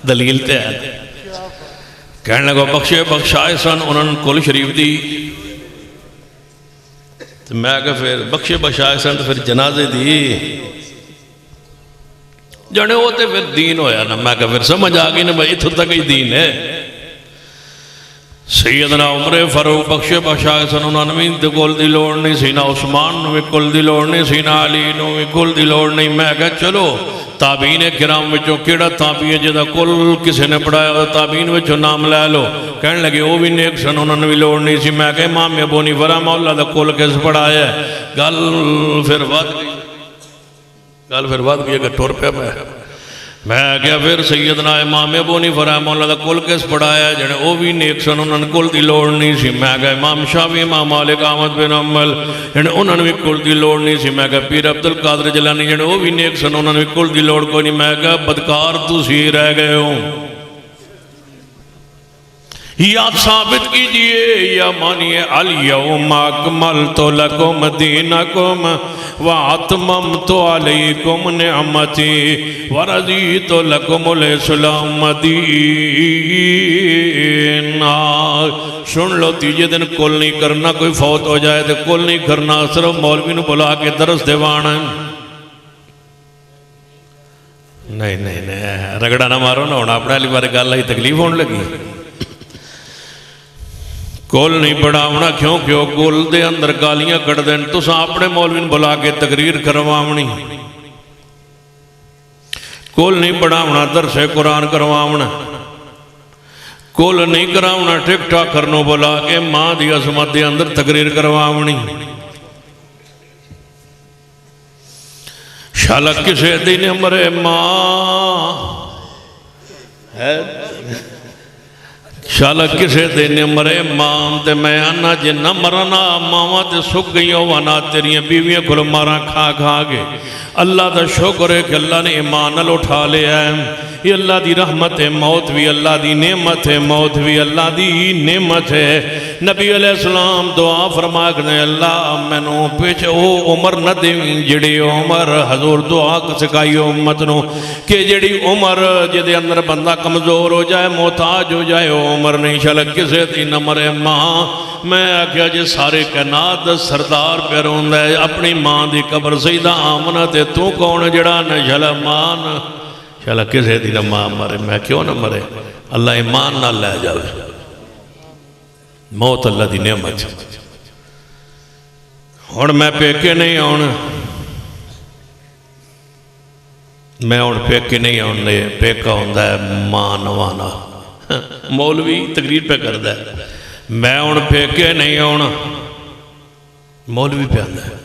دلیل تے ہے کہنے لگا بخشے بخشائے سن انہوں نے کل شریف دی تو میں کہا پھر بخشے بخشائے سن تو پھر جنازے دی جانے ہوتے پھر دین ہویا نا میں کہا پھر سمجھ آگئی نا بھائی اتھو تک ہی دین ہے سیدنا عمر فاروق بخشے بخشائے سن انہوں نے بھی کل دی لوڑ نہیں سینا عثمان نے بھی کل دی لوڑ نہیں سینا علی نے بھی کل دی لوڑ نہیں میں کہا چلو تابعین کرام وچوں کیڑا تابعی ہے جدا کل کسی نے پڑھایا تابعین وچوں نام لے لو کہنے لگے وہ بھی نیک سن انہوں نے بھی لوڑ نہیں سی میں کہا امام ابو حنیفہ رحمہ اللہ دا کل کس پڑھایا ہے گل پھر ود گئی اگر ٹور پہ میں کیا پھر سیدنا امام ابو حنیفہ رحمہ اللہ دا کل کس پڑھایا جڑے وہ بھی نیک سن انہوں نے کل دی لوڑ نہیں سی میں کہا امام شافعی امام مالک احمد بن حنبل جڑے انہوں نے بھی کل دی لوڑ نہیں سی میں کہا پیر عبدالقادر جیلانی جڑے وہ بھی نیک سن انہوں نے بھی کل دی لوڑ کوئی نہیں میں کہا بدکار تسی رہ گئے ہو یا ثابت کیجئے یا مانیے الیوم اکملت لکم دینکم واتممت علیکم نعمتی ورضیت لکم الاسلام دینا سن لو تیجے دن کل نہیں کرنا کوئی فوت ہو جائے تو کل نہیں کرنا صرف مولوی نے بلا کے درس دیوانا نہیں رگڑا نہ مارو نہ ہونا اپنے علی بارے گاللہ ہی تکلیف ہونے لگی کول نہیں پڑھاونا کیوں کول دے اندر گالیاں کٹ دیں تو سا اپنے مولوی بلا کے تقریر کرواونی کول نہیں پڑھاونا درس قرآن کرواونا کول نہیں کراونا ٹک ٹاک کرنو بلا کے ماں دی عظمت دے اندر تقریر کرواونی شالک کسے دین ہمارے ماں ہے شالا کسے دینے مرے مام تے میں آنا جے نہ مرنا ماما تے سکھ گئی وانا تیریاں بیویاں کھلو مارا کھا گے اللہ دا شکر ہے کہ اللہ نے ایمان نل اٹھا لیا ہے یہ اللہ دی رحمت ہے موت بھی اللہ دی نعمت ہے موت بھی اللہ دی نعمت ہے نبی علیہ السلام دعا فرما کرنے اللہ میں نو پیچھے او عمر نہ دیویں جڑی عمر حضور دعا سکائی امت نو کہ جڑی عمر جدے اندر بندہ کمزور ہو جائے محتاج ہو جائے عمر نہیں شلک کسے تھی نہ مرے ماں میں آکھیا جے سارے کائنات سردار پہ روندہ ہے اپنی ماں دی قبر سیدہ آمنہ تے تو کون جڑا نہ شلک مان شلک کسے تھی نہ ماں مرے میں کیوں نہ مرے اللہ ایمان نہ لے جاوے موت اللہ دی نعمت اور میں پیکے نہیں آن میں اور پیکے نہیں آن پیکا ہوندہ ہے ماں نوانا مولوی تقریر پہ کردہ ہے میں اور پیکے نہیں آن مولوی پہ آندہ ہے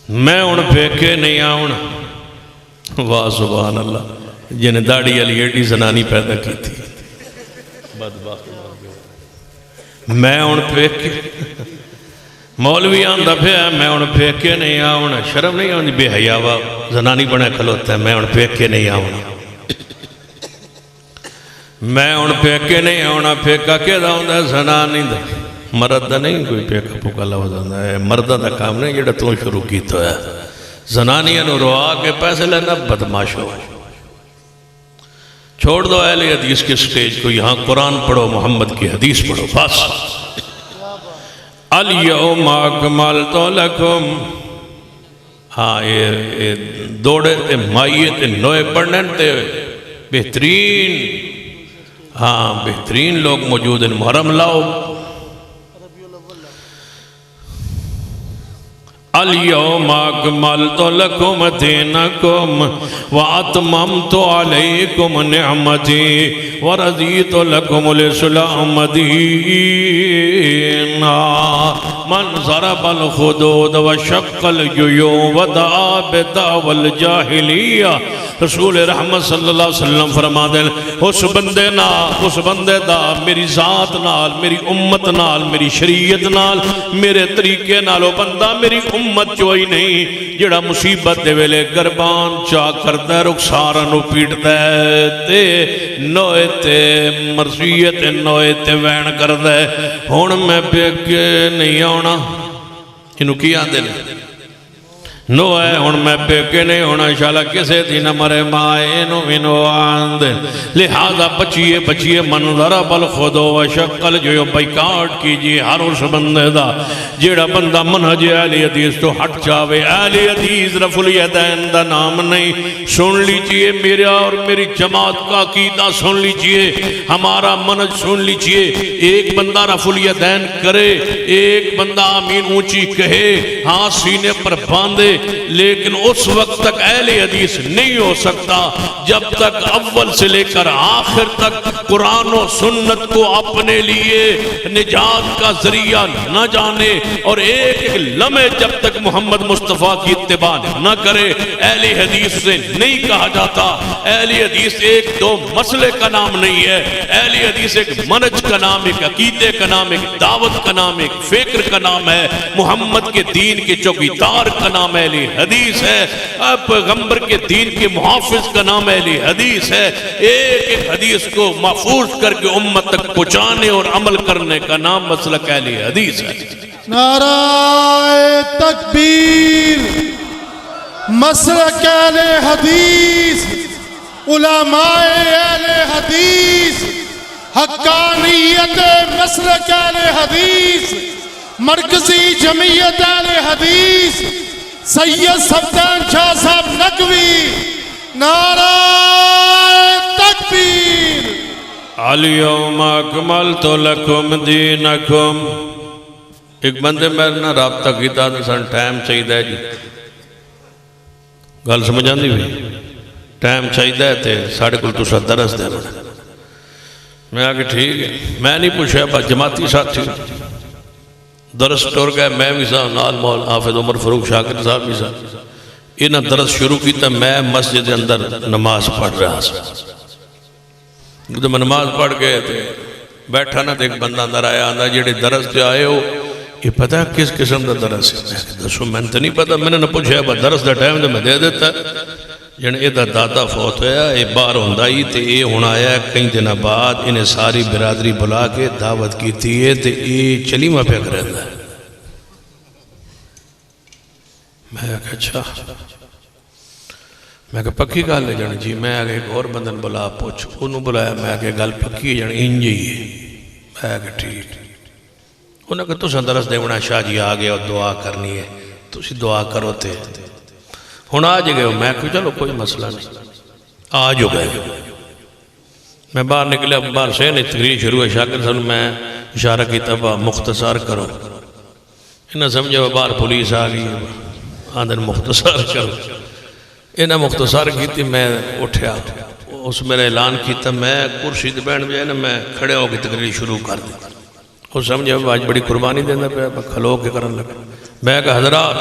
میں اور پیکے نہیں آن واہ سبحان اللہ جنہیں داڑھی علی ایڈی زنانی پیدا کی تھی بدبخت میں ان پیکے مولوی آندہ پہ ہے میں ان پیکے نہیں آؤنا شرم نہیں آؤنی بے حیاوہ زنانی بنے کھلوتا ہے میں ان پیکے نہیں آؤنا میں ان پیکے نہیں آؤنا پیکا کہ دا ہوندہ ہے زنانی دا مرد دا نہیں کوئی پیکا پوکا لفظ ہوندہ ہے مردہ دا کام نہیں جڑا تو شروع کی تو ہے زنانی انہوں روا کے پیسے لینا بدماش ہو چھوڑ دو اہل حدیث کے سٹیج کو یہاں قرآن پڑھو محمد کی حدیث پڑھو بس الیوم اکملت لکم ہاں یہ دوڑے تے مائیے تے نوے پڑھنے تے بہترین ہاں بہترین لوگ موجود ہیں محرم لاؤ الیوم اکملت لکم دینکم واتممت علیکم نعمتی ورضیت لکم الاسلام دینا من ضرب الخدود وشق الجیوب ودعا بدعو الجاہلیہ رسول رحمت صلی اللہ علیہ وسلم فرما دیں اس بندے دا میری ذات نال میری امت نال میری شریعت نال میرے طریقے نالو بندہ میری امت چوئی نہیں جڑا مصیبت دے ویلے گربان چاہ کردہ رخسارہ نو پیٹدہ تے نوے تے مرضیت نوے تے وین کردہ ہون میں پیکے نہیں آنا انہوں کی آندے نے نو ہے ہن میں پیکے نہیں ہونا انشاءاللہ کسے دی نہ مرے مائے نو آندے لہذا بچیے من ضرب الخود و شقل جو بیکاٹ کیجئے ہر اس بندے دا جیڑا بندہ منہج اہل حدیث تو ہٹ جاوے اہل حدیث رفع الیدین دا نام نہیں سن لیجئے میرا اور میری جماعت کا عقیدہ سن لیجئے ہمارا منہج سن لیجئے ایک بندہ رفع الیدین کرے ایک بندہ آمین اونچی کہے ہاں سینے پر باندھے لیکن اس وقت تک اہل حدیث نہیں ہو سکتا جب تک اول سے لے کر آخر تک قرآن و سنت کو اپنے لیے نجات کا ذریعہ نہ جانے اور ایک ایک لمحے جب تک محمد مصطفیٰ کی اتباع نہ کرے اہل حدیث سے نہیں کہا جاتا اہل حدیث ایک دو مسئلے کا نام نہیں ہے اہل حدیث ایک منہج کا نام ایک عقیدے کا نام ایک دعوت کا نام ایک فکر کا نام ہے محمد کے دین کے چوکیدار کا نام اہل حدیث ہے پیغمبر کے دین کے محافظ کا نام اہل حدیث ہے ایک ایک حدیث کو محفوظ کر کے امت تک پہنچانے اور عمل کرنے کا نام مسلک اہل حدیث ہے نعرہ تکبیر مسلک اہل حدیث علماء اہل حدیث حقانیت مسلک اہل حدیث مرکزی جمعیت اہل حدیث سید صفدان شاہ صاحب نقوی نعرہ تکبیر الیوم اکملت لکم دینکم ایک بندے میرے نہ رابطہ کیتا سن ٹائم چاہیے ہے جی گل سمجھ آندی بھی ٹائم چاہیے ہے تے ساڑھے کل تو سا درس دے میں آگے ٹھیک ہے میں نہیں پوچھا بس جماعتی ساتھی درس ٹور گئے میں بھی صاحب نال مول حافظ عمر فروخ شاکر صاحب بھی صاحب انہاں درس شروع کیتا میں مسجد اندر نماز پڑھ رہا سا جب میں نماز پڑھ گئے تھے بیٹھا نا تو ایک بندہ اندر آیا آندھا جیڑے درس پہ آئے ہو یہ پتہ ہے کس قسم دا درس ہے دسو میں نے تو نہیں پتا میں نے پوچھا با درس دا ٹائم تو میں دے دیتا جن یہ دادا فوت ہویا یہ بار ہوندائی تے یہ ہونا آیا کئی دن بعد انہیں ساری برادری بلا کے دعوت کی تھی تے یہ چلی میں پہ کریں دا میں کہا اچھا میں کہا پکی گال لے جانے جی میں آگے ایک اور بندن بلا پوچھ انہوں بلایا میں آگے گال پکی جانے انجی ہے میں آگے ٹھیک انہوں نے کہا تو سندرس دیونا شاہ جی آگے اور دعا کرنی ہے تو اسی دعا کرو تے ہون آج گئے ہو میں کہا چلو کوئی مسئلہ نہیں آج ہو گئے میں باہر نکلے اب باہر سے نہیں تقریر شروع ہے شاکر صاحب میں اشارہ کی تبا مختصر کرو انہیں سمجھے وہ باہر پولیس آگئی آندر مختصر کرو انہیں مختصر کی تھی میں اٹھیا اس میرے اعلان کیتا میں کرسی دے بیٹھ جائے نا میں کھڑے ہو کے تقریر شروع کر دیتا وہ سمجھے آج بڑی قربانی دینا پہ میں کھلو کے کرن لگا میں کہا حضرات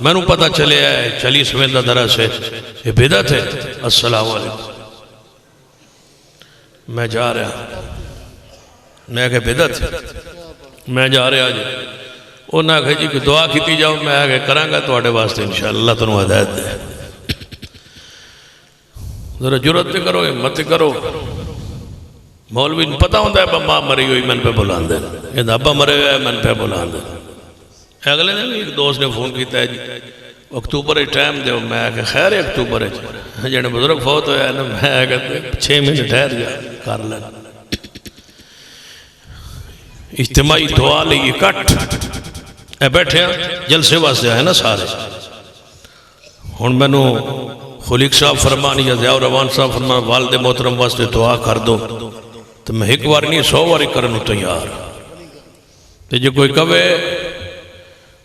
میں نے پتہ چلے ہے 40 ویندہ درس ہے یہ بدعت ہے السلام علیکم میں جا رہا میں کہا بدعت ہے میں جا رہا جی وہ نہ کہا جی کہ دعا کیتی جاؤ میں آگے کروں گا تو آڑے واسطے انشاءاللہ تنہوں ہدایت دے ذرا جرت کرو ہمت کرو مولوی پتہ ہوتا ہے ماں مری ہوئی من پہ بلان دے یہ دابا مرے ہوئے من پہ بلان دے اگلے دن ایک دوست نے فون کیتا ہے جی اکتوبر ٹائم دے میں آگے خیر ہے اکتوبر جانے بزرگ فوت ہویا ہے نا میں آگے 6 مہینے ٹھہر جا کر لگا اجتماعی دعا لئی کٹ اے بیٹھے جلسے واسطے آئے نا سارے ہن میں نو خلیق صاحب فرمانی یا ضیاء الرحمان صاحب فرمان والد محترم واسطے دعا کر دو تو میں ایک بار نہیں 100 بار کرنو تیار تو جو کوئی کہے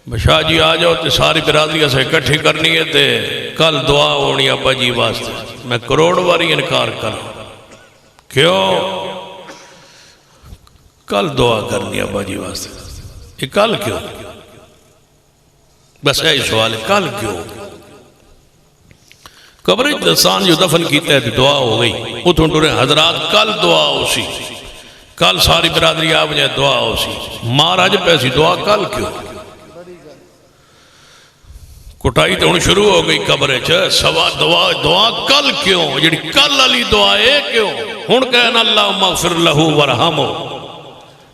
بشاہ جی آ جاؤ تو ساری برادری سے اکٹھی کرنی ہے تے کل دعا ہونی ابا جی واسطے میں کروڑ باری انکار کروں کیوں کل دعا کرنی ابا جی واسطے یہ کل کیوں بس یہی سوال ہے کل کیوں قبر انسان جو دفن کیتا ہے دعا ہو گئی اتھوں ٹورے حضرات کل دعا ہو سی کل ساری برادری آپ جائے دعا ہو سی مہاراج پیسی دعا کل کیوں کٹائی تو ہن شروع ہو گئی قبر سوا دعا کل کیوں جڑی کل علی دعا ہے کیوں ہن کہنا اللہم اغفر لہو ورحمو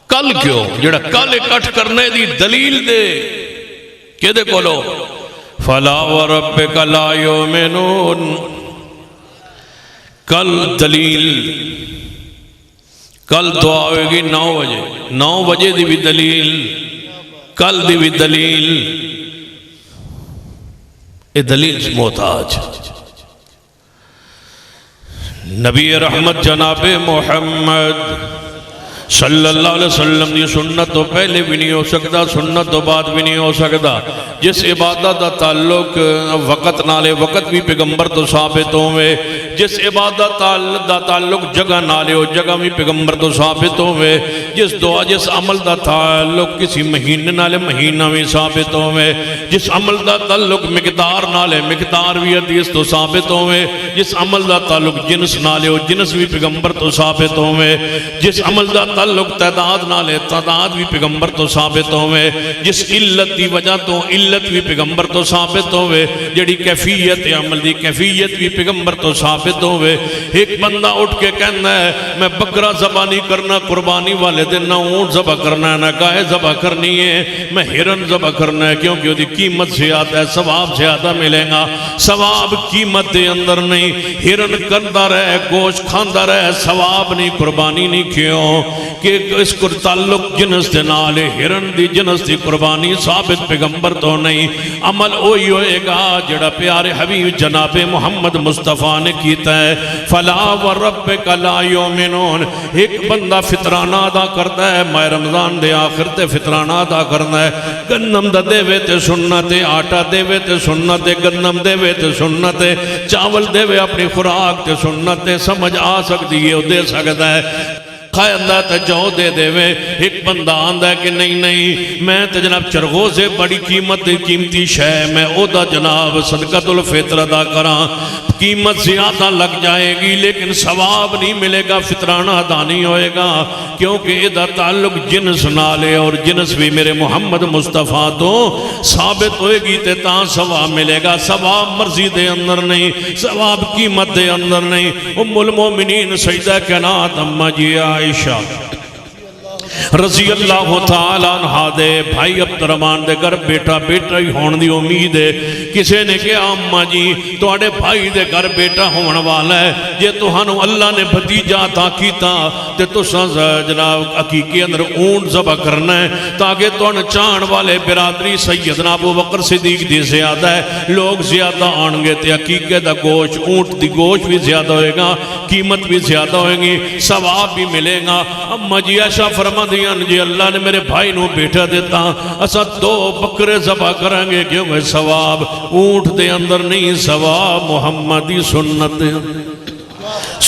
کل کیوں جڑا کل اکٹھ کرنے دی دلیل دے کہ دے کولو فلا وربک لا یؤمنون کل دلیل کل دعا ہوئے گی 9 بجے دی بھی دلیل کل دی بھی دلیل اے دلیل سے محتاج نبی رحمت جناب محمد صلی اللہ علیہ وسلم دی سنت تو پہلے بھی نہیں ہو سکتا سنت تو بعد بھی نہیں ہو سکتا جس عبادت دا تعلق وقت نالے وقت بھی پیغمبر تو ثابت ہوئے جس عبادت دا تعلق جگہ نالے ہو جگہ بھی پیغمبر تو ثابت ہوئے جس دعا جس عمل دا تعلق کسی مہینے نالے مہینہ بھی ثابت ہوئے جس عمل دا تعلق مقدار نالے مقدار بھی حدیث تو ثابت ہوئے جس عمل دا تعلق جنس نالے ہو جنس بھی پیغمبر تو ثابت ہوئے جس عمل دا تعلق تعداد نالے تعداد بھی پیغمبر تو ثابت ہوئے جس علت دی وجہ تو علت بھی پیغمبر تو ثابت ہوئے جڑی کیفیت عمل دی کیفیت بھی پیغمبر تو ثابت ہوئے ایک بندہ اٹھ کے کہنا ہے میں بکرا ذبح نہیں کرنا قربانی والے دن نہ اونٹ ذبح کرنا ہے نہ گائے ذبح کرنی ہے میں ہرن ذبح کرنا ہے کیونکہ وہ دی قیمت زیادہ ہے ثواب زیادہ ملے گا ثواب قیمت دے اندر نہیں ہرن کردا رہے گوشت کھاندا رہے ثواب نہیں قربانی نہیں کیوں کہ اس کو تعلق جنس دے نالے ہرن دی جنس دی قربانی ثابت پیغمبر تو نہیں عمل اوہی ہوئے گا جڑا پیارے حبیب جناب محمد مصطفیٰ نے کیتا ہے فلا وربک لا یؤمنون ایک بندہ فطرانہ ادا کرتا ہے ماہ رمضان دے آخر تے فطرانہ ادا کرنا ہے گندم دا دے وے تے سنت آٹا دے وے تے سنت گندم دے وے تے سنت چاول دے وے اپنی خوراک تے سنت سمجھ آ سکتی ہے وہ دے سکتا ہے خائندہ تے جو دے دے وے ایک بندہ آندہ ہے کہ نہیں میں تے جناب چرغو سے بڑی قیمتی شے میں او دا جناب صدقۃ الفطر ادا کراں قیمت زیادہ لگ جائے گی لیکن ثواب نہیں ملے گا فطرانہ ادا نہیں ہوئے گا کیونکہ ادا تعلق جنس نالے اور جنس بھی میرے محمد مصطفیٰ تو ثابت ہوئے گی تے تاں ثواب ملے گا ثواب مرضی دے اندر نہیں ثواب قیمت دے اندر نہیں ام المومنین سیدہ کائنات اماں جی عائشہ رضی اللہ تعالیٰ عنہ دے بھائی عبدالرحمن دے گھر بیٹا ہی ہون دی امید ہے کسے نے کہا اماں جی توڑے بھائی دے گھر بیٹا ہون والا ہے جے توہانو اللہ نے بھتیجا عطا کیتا تے تو جناب عقیقے اندر اونٹ ذبح کرنا ہے تاکہ توہن چاہن والے برادری سیدنا ابو بکر صدیق دی زیادہ ہے لوگ زیادہ آنگے تے عقیقے دا گوشت اونٹ دی گوشت بھی زیادہ ہوئے گا قیمت بھی زیادہ ہوئے گی ثواب بھی ملے گا اماں جی عائشہ فرما دیان جی اللہ نے میرے بھائی نو بیٹا دیتا اسا 2 بکرے ذبح کریں گے کیونکہ ثواب اونٹ دے اندر نہیں ثواب محمدی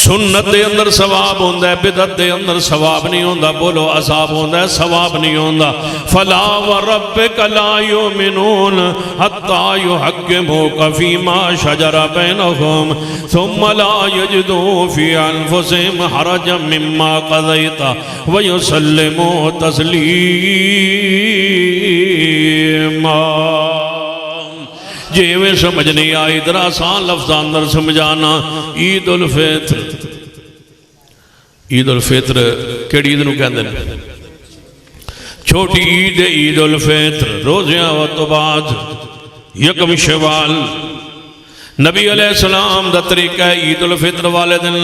سنت دے اندر ثواب ہوندہ ہے بدعت دے اندر ثواب نہیں ہوندہ بولو عذاب ہوندہ ہے ثواب نہیں ہوندہ فلا وربک لا یؤمنون حتی یحکموک فیما شجر بینہم ثم لا یجدوا فی انفسہم حرجا مما قضیت ویسلموا تسلیما جیویں سمجھ نہیں آئی در آسان لفظ اندر سمجھانا عید الفطر کیڑی عید نو کہندے ہیں چھوٹی عید الفطر روزیاں و تو بعد یکم شوال نبی علیہ السلام دا طریقہ عید الفطر والے دن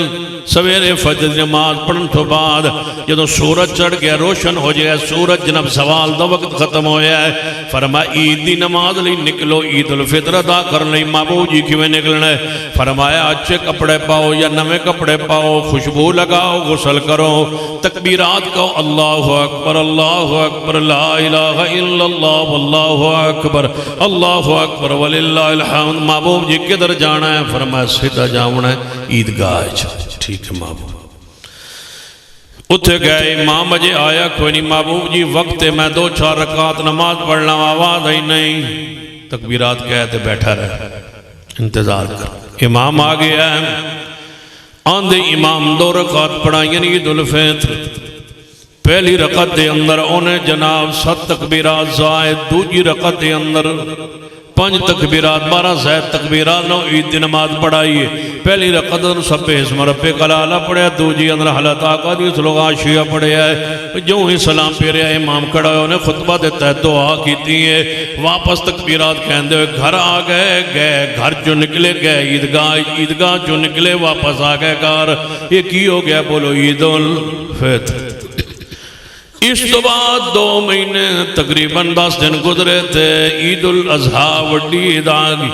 سویرے فجر نماز پڑھن تو بعد جدو سورج چڑھ گیا روشن ہو جائے سورج جناب زوال دا وقت ختم ہو جائے فرمایا عید دی نماز لی نکلو عید الفطر ادا کر لئی مابو جی کیویں نکلنا ہے فرمایا اچھے کپڑے پاؤ یا نوے کپڑے پاؤ خوشبو لگاؤ غسل کرو تکبیرات کہو اللہ اکبر لا الہ الا اللہ واللہ اکبر وللہ الحمد محبوب جی کدھر جانا ہے فرمایا سیدھا جاؤنا ہے عیدگاہ ٹھیک ہے محبوب اتھے گئے امام اجے آیا کوئی نہیں محبوب جی وقت ہے میں 2-4 رکعت نماز پڑھنا آواز ہی نہیں تکبیرات کہتے بیٹھا رہے انتظار کر امام آ گیا ہے آندھے امام 2 رکعت پڑھائیں یعنی عید الفطر پہلی رکعت دے اندر انہیں جناب 7 تکبیرات زائد دوسری رکعت دے اندر 5 تکبیرات 12 زائد تکبیرات نو عید دی نماز پڑھائیے پہلی رکعت نو سبح اسم ربک الاعلی پڑھیا دوجی اندر حل اتاک حدیث الغاشیہ پڑھیا ہے جو ہی سلام پھیریا امام کھڑا ہے انہیں خطبہ دیتا ہے دعا کیتی ہے واپس تکبیرات کہندے ہوئے گھر آ گئے گھر جو نکلے گئے عیدگاہ جو نکلے واپس آ گئے گھر یہ کی ہو گیا بولو عید الفطر اس تو بعد 2 مہینے تقریباً 10 دن گزرے تھے عید الاضحیٰ وڈی عید آگئی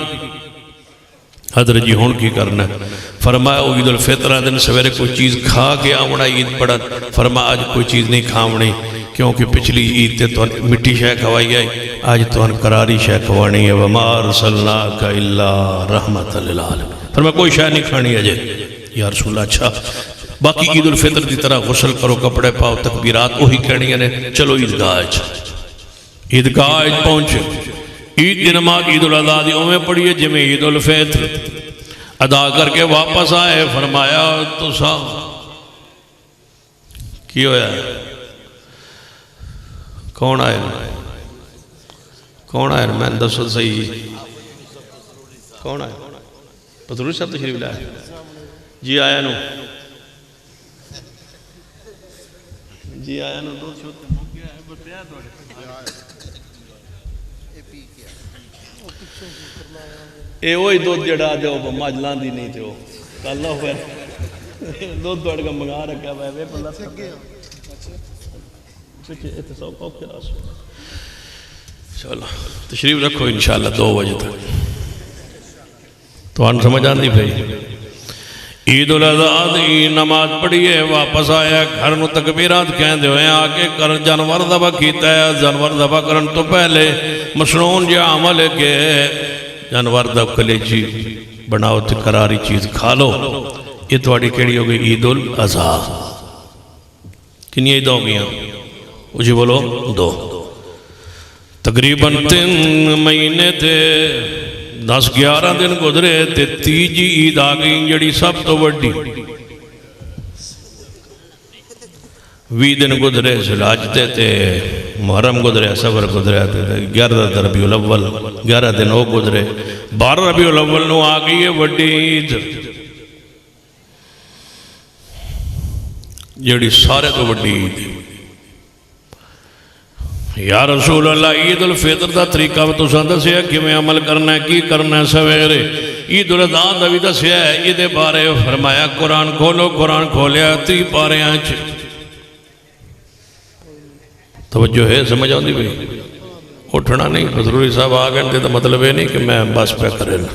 حضرت جی ہون کی کرنا ہے فرمایا وہ عید الفطر دن سویرے کوئی چیز کھا کے آونا عید پڑھا فرمایا آج کوئی چیز نہیں کھاونی کیونکہ پچھلی عید تے تو مٹی شے کھوائی آئی آج تو قراری شے کھوانی ہے وَمَا أَرْسَلْنَاكَ إِلَّا رَحْمَةً لِلْعَالَمِينَ فرمایا کوئی شے نہیں کھانی ہے یا رسول اللہ اچھا باقی عید الفطر دی طرح غسل کرو کپڑے پاؤ تکبیرات وہی کہنی ہے چلو عیدگاہ پہنچے عید دی نماز عید الاضحیٰ دی اویں پڑھیے جمیں عید الفطر ادا کر کے واپس آئے فرمایا تو کی ہویا ہے کون آئے میں دسو صحیح کون آئے پتروری صاحب تشریف لائے جی آیا نو جی آیا نو دو چھوٹے موقع ہے بتایا توڑے اے وہی دودھ جڑا دے وہ ماجلان دی نہیں تھے وہ اللہ ہوئے دودھ دوڑ کا منگا رکھا ہے وہ پندہ سکے اتصاب آپ کے راس چلو تشریف رکھو انشاءاللہ 2 بجے تک تو آن سمجھ آن دی بھائی عید الاضحیٰ دی نماز پڑھیے واپس آیا گھر نو تکبیرات کہندے ہوئے آگے کر جانور ذبح کیتا ہے جانور ذبح کرن تو پہلے مشرون جا عمل ہے کہ جانور ذبح کلیجی بناؤ تے قراری چیز کھا لو یہ تواڈی کیڑی ہو گئی عید الاضحیٰ کنی عید ہو گئی ہیں جی بولو 2 تقریباً 3 مہینے تھے 10-11 دن گزرے تے تیجی عید آگئی جڑی سب تو وڈی 20 دن گزرے ذوالحج تے محرم گزرے صفر گزرے 11 ربیع الاول 11 دن وہ گزرے 12 ربیع الاول نو آگئی ہے وڈی عید جڑی سارے تو وڈی عید یا رسول اللہ عید الفطر دا طریقہ تو سندہ سے ہے کہ میں عمل کرنا ہے کی کرنا ہے سویرے عید الاضحیٰ دا بھی دسیا ہے عید بارے فرمایا قرآن کھولو قرآن کھولیا 30 پارے آنچ توجہ ہے سمجھ آؤں دی بھئی اٹھنا نہیں حضروری صاحب آگئے تھے تو مطلب ہے نہیں کہ میں بس پہ کرے نا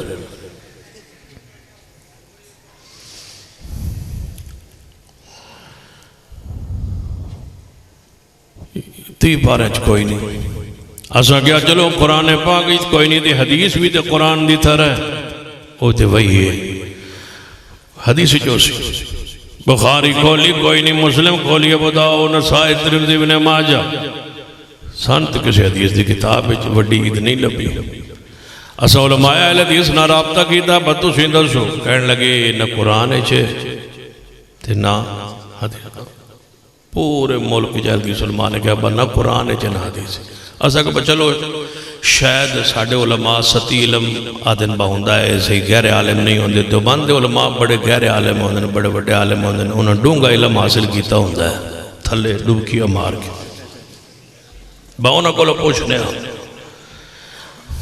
30 پارے کوئی نہیں اسا کیا چلو قرآن پاک کوئی نہیں تھی حدیث بھی تے قرآن دی طرح وہ تے وہی ہے حدیث چوسی بخاری کھولی کوئی نہیں مسلم کھولی ابو داؤد نسائی ترمذی ابن ماجہ سنت کسی حدیث دی کتاب وڈی عید نہیں لبی اسا علماء اہل حدیث نہ رابطہ کیتا بتو سیندر سو کہنے لگے نہ قرآن چھے تے نہ حدیث پورے ملک جلدی سلمان نے کہا بنا قرآن چن حدیث اسا کہ چلو شاید ساڑھے علماء ستی علم آدن باہندہ ہے صحیح گہرے عالم نہیں ہوندے تو باندے علماء بڑے گہرے عالم ہوندے بڑے بڑے عالم ہوندے انہوں نے ڈونگا علم حاصل کیتا ہوندہ ہے تھلے ڈوبکیاں مار کے باؤنہ کو لو پوچھنے ہم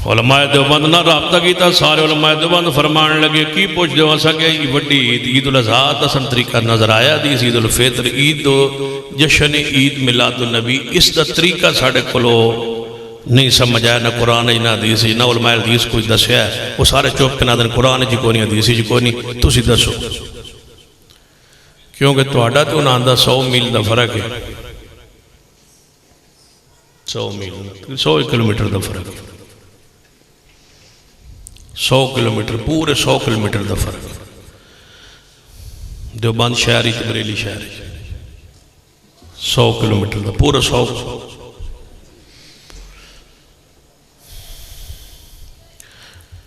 علماء دیوبند نہ رابطہ کیتا سارے علماء دیوبند فرمان لگے کی پوچھ دیو ایسا کہ وڈی عید الاضحیٰ تسن طریقہ نظر آیا دیس عید الفطر عید جشن عید میلاد النبی اس دا طریقہ ساڑھے کلو نہیں سمجھ آیا نہ قرآن نہ حدیث نہ علماء حدیث کچھ دسیا ہے وہ سارے چوپ کے نادن قرآن جی کو نہیں حدیث جی کو نہیں تو سی دسو کیونکہ تو آڈا تو ناندہ 100 میل دا فرق ہے 100 میل 100 کلومیٹر دا فرق ہے 100 کلومیٹر پورے 100 کلومیٹر دا فرق دیوبند شہری تے بریلی شہری 100 کلومیٹر دا پورا 100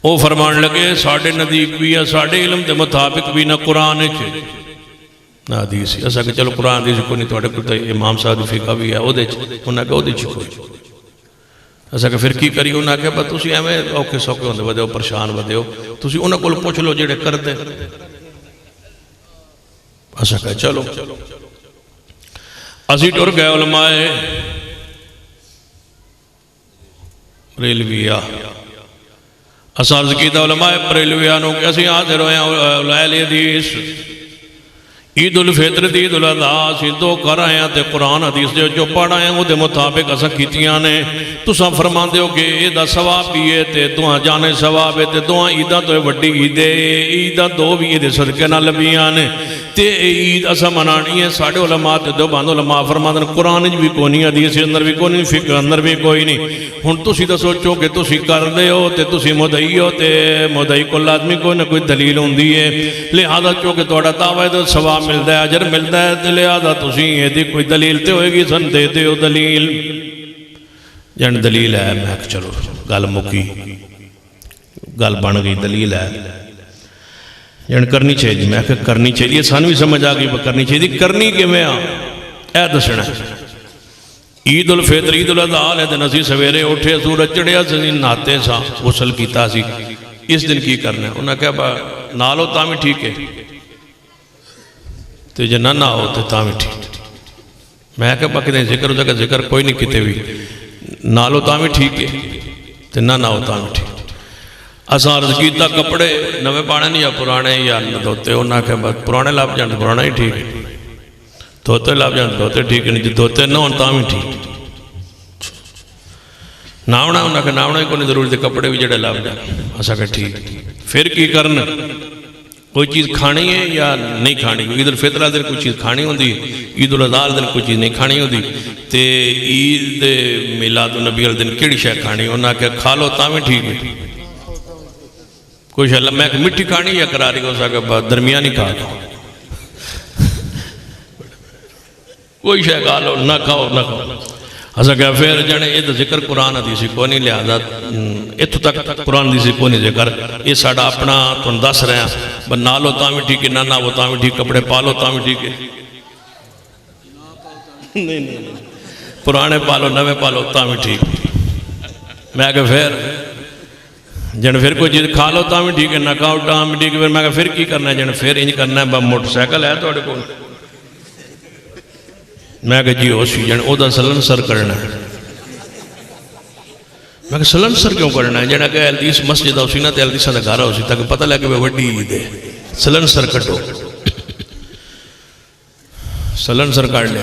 وہ فرمان لگے ساڑھے ندیق بھی ہے ساڑھے علم دے مطابق بھی نہ قرآن چھے نہ حدیث ایسا کہ چلو قرآن حدیث کو نہیں تو اٹھے امام صاحب فقہ بھی ہے وہ دے چھے انہوں نے کہا وہ دے چھے کوئی اصل کہ پھر کی کری انہیں آخیا پر تھی ایویں اوکھے سوکھے ہوندے ودے ہو پریشان ودے ہو تھی انہوں کو پوچھ لو جڑے کر دے اصل کہ چلو اسی ٹر گئے علماء ریلویا اساز کیتا علماء ریلویا نو کہ اسی حاضر ہوئے ہیں اہل حدیث عید الفطر دی عید الاضحیٰ اسی دو کر آئے ہیں تے قرآن حدیث جو پڑھ آئے ہیں وہ دے مطابق اسا کیتیاں نے تساں فرمان دے ہو کہ عیدہ ثواب بھی ہے تے دعا جانے ثواب ہے تے دعا عیدہ تو وڈی عید ہے عیدہ دو بھی عید صدقے نہ لبیاں نے تے عید اسا منانی ہے ساڑھے علماء تے دو باندھ علماء فرمان دے قرآن بھی کوئی نہیں حدیث اندر بھی کوئی نہیں فقہ اندر بھی کوئی نہیں ہن تسی تو سوچو کہ تسی کر دے ہو تے تسی مدعی ہو تے مدعی کو لازمی کوئی نہ کوئی دلیل ہوندی ہے لہذا چونکہ تہاڈا دعویٰ تے ثواب ملتا ہے اجر ملتا ہے تے لہذا تسی یہ کوئی دلیل تے ہوئے گی سن دے ہو دلیل جن دلیل ہے میں کہ چلو گل مکی گل بن گئی دلیل ہے جن کرنی چاہیے میں کہ کرنی چاہیے سانو بھی سمجھ آ گئی کرنی چاہیے کرنی کہ میں اے دسنا عید الفطر عید الاضحیٰ ہے دن اسی سویرے اٹھے سورج چڑھیا سی نہاتے سا غسل کیتا سی اس دن کی کرنا ہے انہوں نے کہا نالو تاں بھی ٹھیک ہے تو جے نہ ہو تو تاں بھی ٹھیک میں کہا با کتنے ذکر ہو جائے ذکر کوئی نہیں کتے بھی نالو تاں بھی ٹھیک ہے تو نہ ہو تاں بھی ٹھیک اساں عرض کیتا کپڑے نوے پانے نہیں یا پرانے یا دھوتے انہوں نے کہا پرانے لاب جان پرانا ہی ٹھیک ہے دھوتے لاب جان دھوتے ٹھیک ہے نہیں جی دھوتے نہ ہوں تاں بھی ٹھیک ناونا انہوں نے کہا ناونا ہی کوئی ضروری تھے کپڑے بھی جڑے لاب جان اساں کہا ٹھیک پھر کی کرنا کوئی چیز کھانی ہے یا نہیں کھانی عید الفطر دن کوئی چیز کھانی ہوندی عید الاضحیٰ دن کوئی چیز نہیں کھانی ہوندی تے عید میلاد النبی دن کیڑی شے کھانی انہاں کہ کھا لو تاں بھی ٹھیک ہے کوئی شے میں کہ مٹھی کھانی یا کراری ہو سکے درمیانی کھا لو کوئی شے کھا لو نہ کھاؤ نہ کھاؤ اسا کہ پھر جنے یہ تو ذکر قرآن حدیث کو نہیں لہذا اتو تک قرآن حدیث کو نہیں ذکر یہ ساڑا اپنا تم دس رہے ہیں بس نہ لو تاں بھی ٹھیک ہے نہ وہ تاں بھی ٹھیک کپڑے پالو تاں بھی ٹھیک ہے نہیں پرانے پالو نوے پالو تاں بھی ٹھیک میں کہ پھر جن پھر کوئی چیز کھا لو تاں بھی ٹھیک ہے نہ کھاؤ تاں بھی ٹھیک ہے میں کہ پھر کی کرنا ہے جن پھر انج کرنا ہے بس موٹر سائیکل ہے توڑے کو میں کہ جی ہو سی جن او دا سلنسر کرنا ہے میں کہ سلنسر کیوں کرنا ہے جنہا کہ الدیس مسجد ہو سی نا تے الدیسہ دا گھارا ہو سی تاکہ پتہ لگے وہ وڈی عید ہے سلنسر کٹو سلنسر کر لے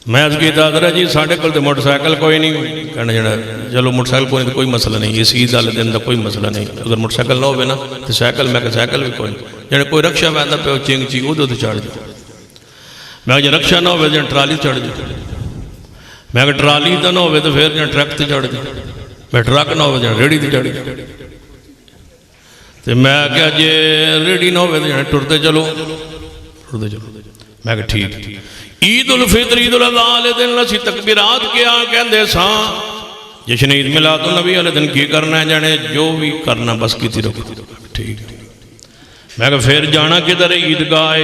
میں از کی ادھر جی ساڑھے کل تے موٹر سائیکل کوئی نہیں کہنا جنہا چلو موٹر سائیکل کوئی نہیں کوئی مسئلہ نہیں اس عید والے دن دا کوئی مسئلہ نہیں اگر موٹر سائیکل نہ ہوئے نا تو سائیکل میں کہ سائیکل بھی کوئی نہیں جنہا کوئی رکشہ میں اندر پہ چینگ چی ادھو تو چاڑ دی میں کہ رکشہ نہ ہوئے جن ٹرالی چڑھ دی میں کہ ٹرالی تو نہ ہوئے تو پھر جن ٹرک تے چڑھ دی میں ٹرک نہ ہوئے جن ریڈی تے چڑھ دی تو میں کہ جے ریڈی نہ ہوئے تو جن ٹرتے چلو میں کہ ٹھیک عید الفطر عید الاضحیٰ علیہ دن اسی تکبیرات کیا کہندے ساں جشن عید میلاد النبی علیہ دن کی کرنا ہے جانے جو بھی کرنا بس کیتی رکھو ٹھیک میں کہ پھر جانا کدھر عیدگاہ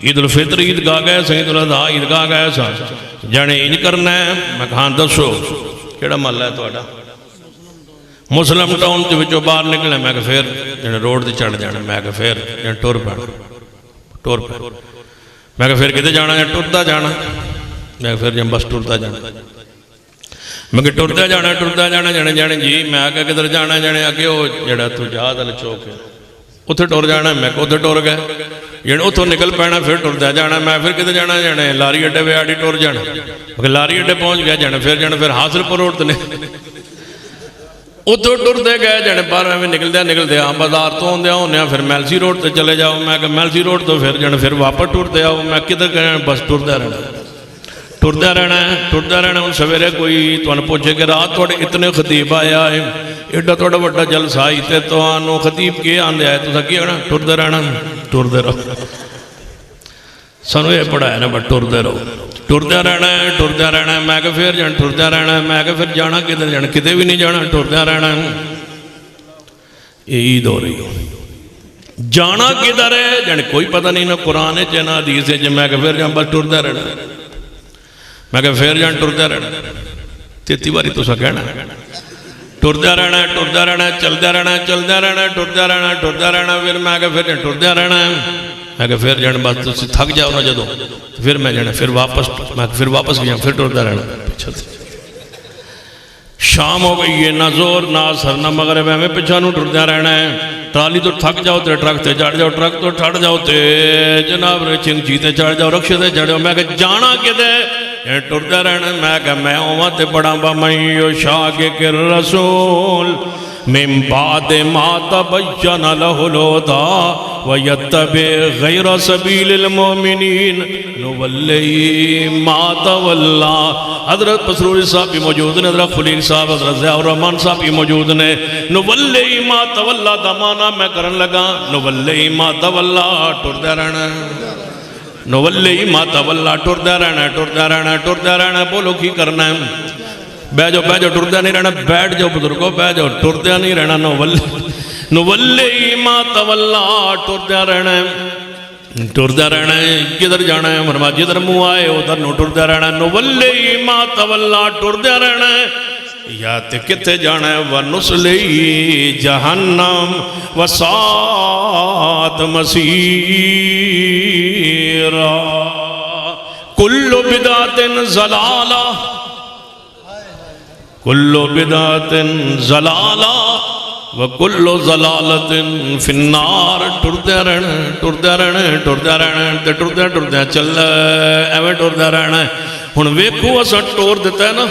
عید الفطر عیدگاہ گئے سا عید الاضحیٰ عیدگاہ گئے سا جانے انج کرنا ہے میں کہاں دسو کیڑا محلہ ہے تہاڈا مسلم ٹاؤن تے وچوں باہر نکلے میں کہ پھر جانے روڈ تے چڑھ جانا میں کہ پھر جانے ٹور پہ میں کہ پھر کتے جانا ہے ٹرتا جانا میں کہ پھر جانے بس ٹرتا جانا میں کہ ٹرتا جانا جانے جی میں آگے کدھر جانا ہے جانے آگے وہ جڑا تو جہاز والے چوک ہے اتھے ٹور جانا ہے میں کہ اتھے ٹور گئے جانے اتھوں نکل پینا پھر ٹرتا جانا میں پھر کتے جانا ہے جانے لاری اڈے پہ آڑی ٹور جانا میں کہ لاری اڈے پہنچ گیا جانے پھر حاصل پر روڈ تے اتھوں ٹرتے گئے جانے باہر میں نکلتے ہاں بازار تو ہوندے ہونے پھر میلسی روڈ تے چلے جاؤ میں کہ میلسی روڈ تو پھر جانے پھر واپس ٹرتے آؤ میں کدھر گئے بس ٹرتا رہنا ان سویرے کوئی تمہیں پوچھے کہ رات تھوڑے اتنے خطیب آیا ہے ایڈا تھوڑا بڑا جلسہ آئی تے تو خطیب کے آندے آئے تو کیا ہونا ٹرتے رہو سانو یہ پڑھا ہے نا بس ٹرتے رہنا ہے میں کہ پھر جان ٹرتا رہنا ہے میں کہ پھر جانا کدھر جانا کتے بھی نہیں جانا ٹرتا رہنا ہے یہ عید ہو رہی ہو جانا کدھر ہے جان کوئی پتہ نہیں نہ قرآن ہے چاہے نہ حدیث ہے میں کہ پھر جان بس ٹرتا رہنا میں کہ پھر جان ٹرتا رہنا 33 باری تسا کہنا ٹردیا رہنا ٹردیا رہنا چلدا رہنا چلدا رہنا ٹردیا رہنا ٹردیا رہنا پھر میں کہ پھر ٹردیا رہنا میں کہ پھر جان بس تسی تھک جاؤ نا جدوں پھر میں جانا پھر واپس گیا پھر ٹردیا رہنا پیچھے شام ہو گئی ہے نہ زور نہ اثر نہ مغرب ہے میں پیچھا نو ٹردیا رہنا ہے ٹرالی تو تھک جاؤ تے ٹرک تے چڑھ جاؤ ٹرک تو ٹھڑ جاؤ تے جناب چنگچی تے چڑھ جاؤ رکشے تے چڑھ جاؤ میں کہ جانا کدے ٹردیا رہنا میں کہ میں اوہاں تے پڑھاں با من یشاقق الرسول من بعد ما تبین لہ الہدی ویتبع غیر سبیل المؤمنین نولی ما تولی حضرت مسرور صاحب بھی موجود نے حضرت خلیل صاحب حضرت ضیاء الرحمن صاحب بھی موجود نے نولی ما تولی دمانا میں کرن لگا نولی ما تولی ٹردیا رہنا نولی ما تولی ٹردیا رہنا ٹردیا رہنا ٹردیا رہنا بولو کی کرنا ہے بہ جاؤ ٹردیا نہیں رہنا بیٹھ جاؤ بزرگو بہ جاؤ ٹردیا نہیں رہنا نولی ما تولی ٹردیا رہنا ہے ٹردیا رہنا ہے کدھر جانا ہے فرمایا جدھر منہ آئے ادھر نو ٹردیا رہنا ہے نولی ما تولی ٹردیا رہنا ہے یا تے کتے جانا ہے وَنُسْلِهِ جَهَنَّمْ وَسَاءَتْ مَصِيرًا كُلُّ بِدْعَةٍ ضَلَالَةٍ كُلُّ بِدْعَةٍ ضَلَالَةٍ وَكُلُّ ضَلَالَةٍ فِي النَّارِ ٹردیا رہنا ٹردیا رہنا ٹردیا رہنا تے ٹردیا ٹردیا چل ایویں ٹردیا رہنا ہن ویکھو اساں ٹور دیتا ہے نا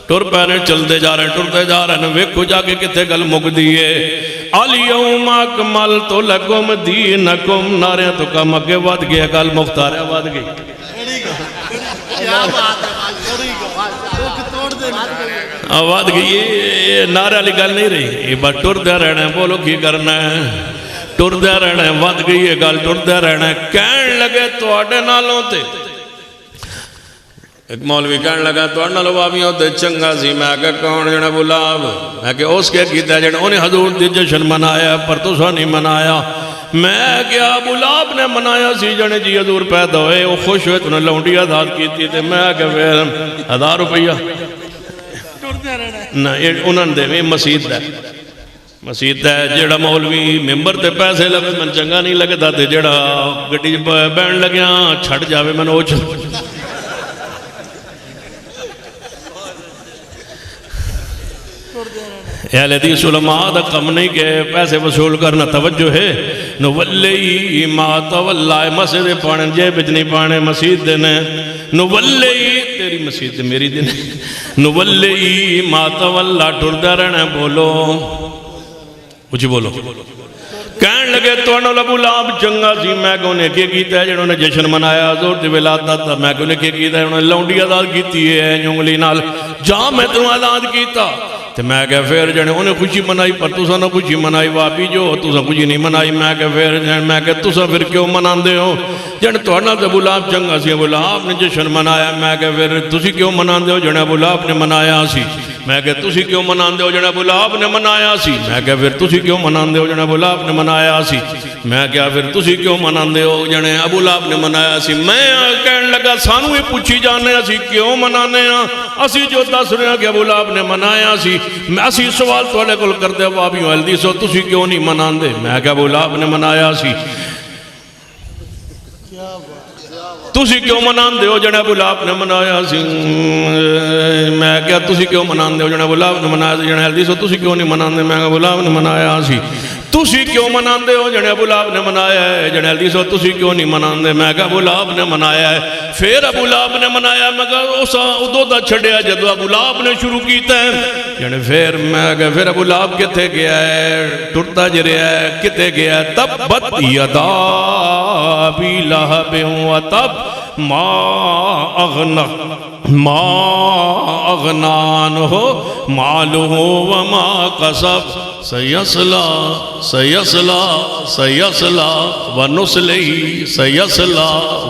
ٹر پیرے چل دے جا رہے ہیں ٹردے جا رہے ہیں ویکھو جا کے کتے گل مک دیئے الیوم اکملت لکم دینکم ناریاں تو کم اگے واد گیا گل مختار ہے واد گئی واد گئی یہ نعرہ علی گل نہیں رہی یہ بات ٹردیا رہنا ہے بولو کی کرنا ہے ٹردیا رہنا ہے واد گئی یہ گل ٹردیا رہنا ہے کہن لگے تو آڈے نالوں تے ایک مولوی کہنے لگا تو انہا لوابیوں تے چنگا سی میں کہ کون جنہ بلاب میں کہ اس کے کیتا ہے جنہ انہیں حضور دی جشن منایا پر تو سا نہیں منایا میں کہ ابو لاب نے منایا سی جنہ جی حضور پیدا ہوئے وہ خوش ہوئے تو انہیں لونڈی آدھاد کی تھی تے میں کہ پھر 1000 روپیہ نا انہوں نے دے مسجد ہے مسجد ہے جڑا مولوی ممبر تے پیسے لگے من چنگا نہیں لگتا تے جڑا گٹی بین لگیا چھڑ جاوے من اوچھ اہل حدیث علماء دا کم نہیں کہ پیسے وصول کرنا توجہ ہے نولی ما تولی مسجد پانے جیب نہیں پانے مسجد دینے نولی تیری مسجد میری دینے نولی ما تولی ٹردہ رہنا بولو مجھے بولو کہن لگے تو انہوں ابو لاب چنگا سی میں کہ انہیں کیا کیتا ہے جنہوں نے جشن منایا حضور دی ولادت تھا میں کہ انہیں کیا کیتا ہے انہوں نے لونڈی آزاد کیتی ہے جنگلی نال جا میں تو آزاد کیتا تو میں کہ پھر جنے انہیں خوشی منائی پر تُسا نہ خوشی منائی وابی جو تُسا خوشی نہیں منائی میں کہ پھر جنے میں کہ تُسا پھر کیوں منان دے ہو جنے تو انہا ابو لاب چنگا سی ابو لاب نے جشن منایا میں کہ پھر تُسی کیوں منان دے ہو جنے ابو لاب نے منایا سی میں کہ تُسی کیوں منان دے ہو جنے ابو لاب نے منایا سی میں کہ پھر تُسی کیوں منان دے ہو جنے ابو لاب نے منایا سی میں کیا پھر تُسی کیوں منان دے ہو جنے ابو لاب نے منایا سی میں کہن لگا سانو ہی پوچھی جانے اسی کیوں منانے ہیں اسی جو دس رہے ہیں کہ ابو لاب نے منایا سی اسی سوال تو اڑے کل کردے وابیوں الدیسو تُسی کیوں نہیں منان دے میں کیا ابو لاب نے منایا سی تُسی کیوں منان دے ہو جنے ابو لاب نے منایا سی میں کیا تُسی کیوں منان دے ہو جنے ابو لاب نے منایا سی جنے الدیسو تُسی کیوں نہیں منان دے میں ابو لاب نے منایا سی تُسی کیوں منان دے ہو جنے ابو لاب نے منایا ہے جنے الدیسو تُسی کیوں نہیں منان دے میں کہا ابو لاب نے منایا ہے پھر ابو لاب نے منایا میں کہا اسا ادو دا چھڑیا جدو ابو لاب نے شروع کیتا ہے جنے پھر میں کہا پھر ابو لاب کتے گیا ہے ٹرتا جریا ہے کتے گیا ہے تبت یدا ابی لہب و تب ما اغنان ہو مالو وما قصب سیسلا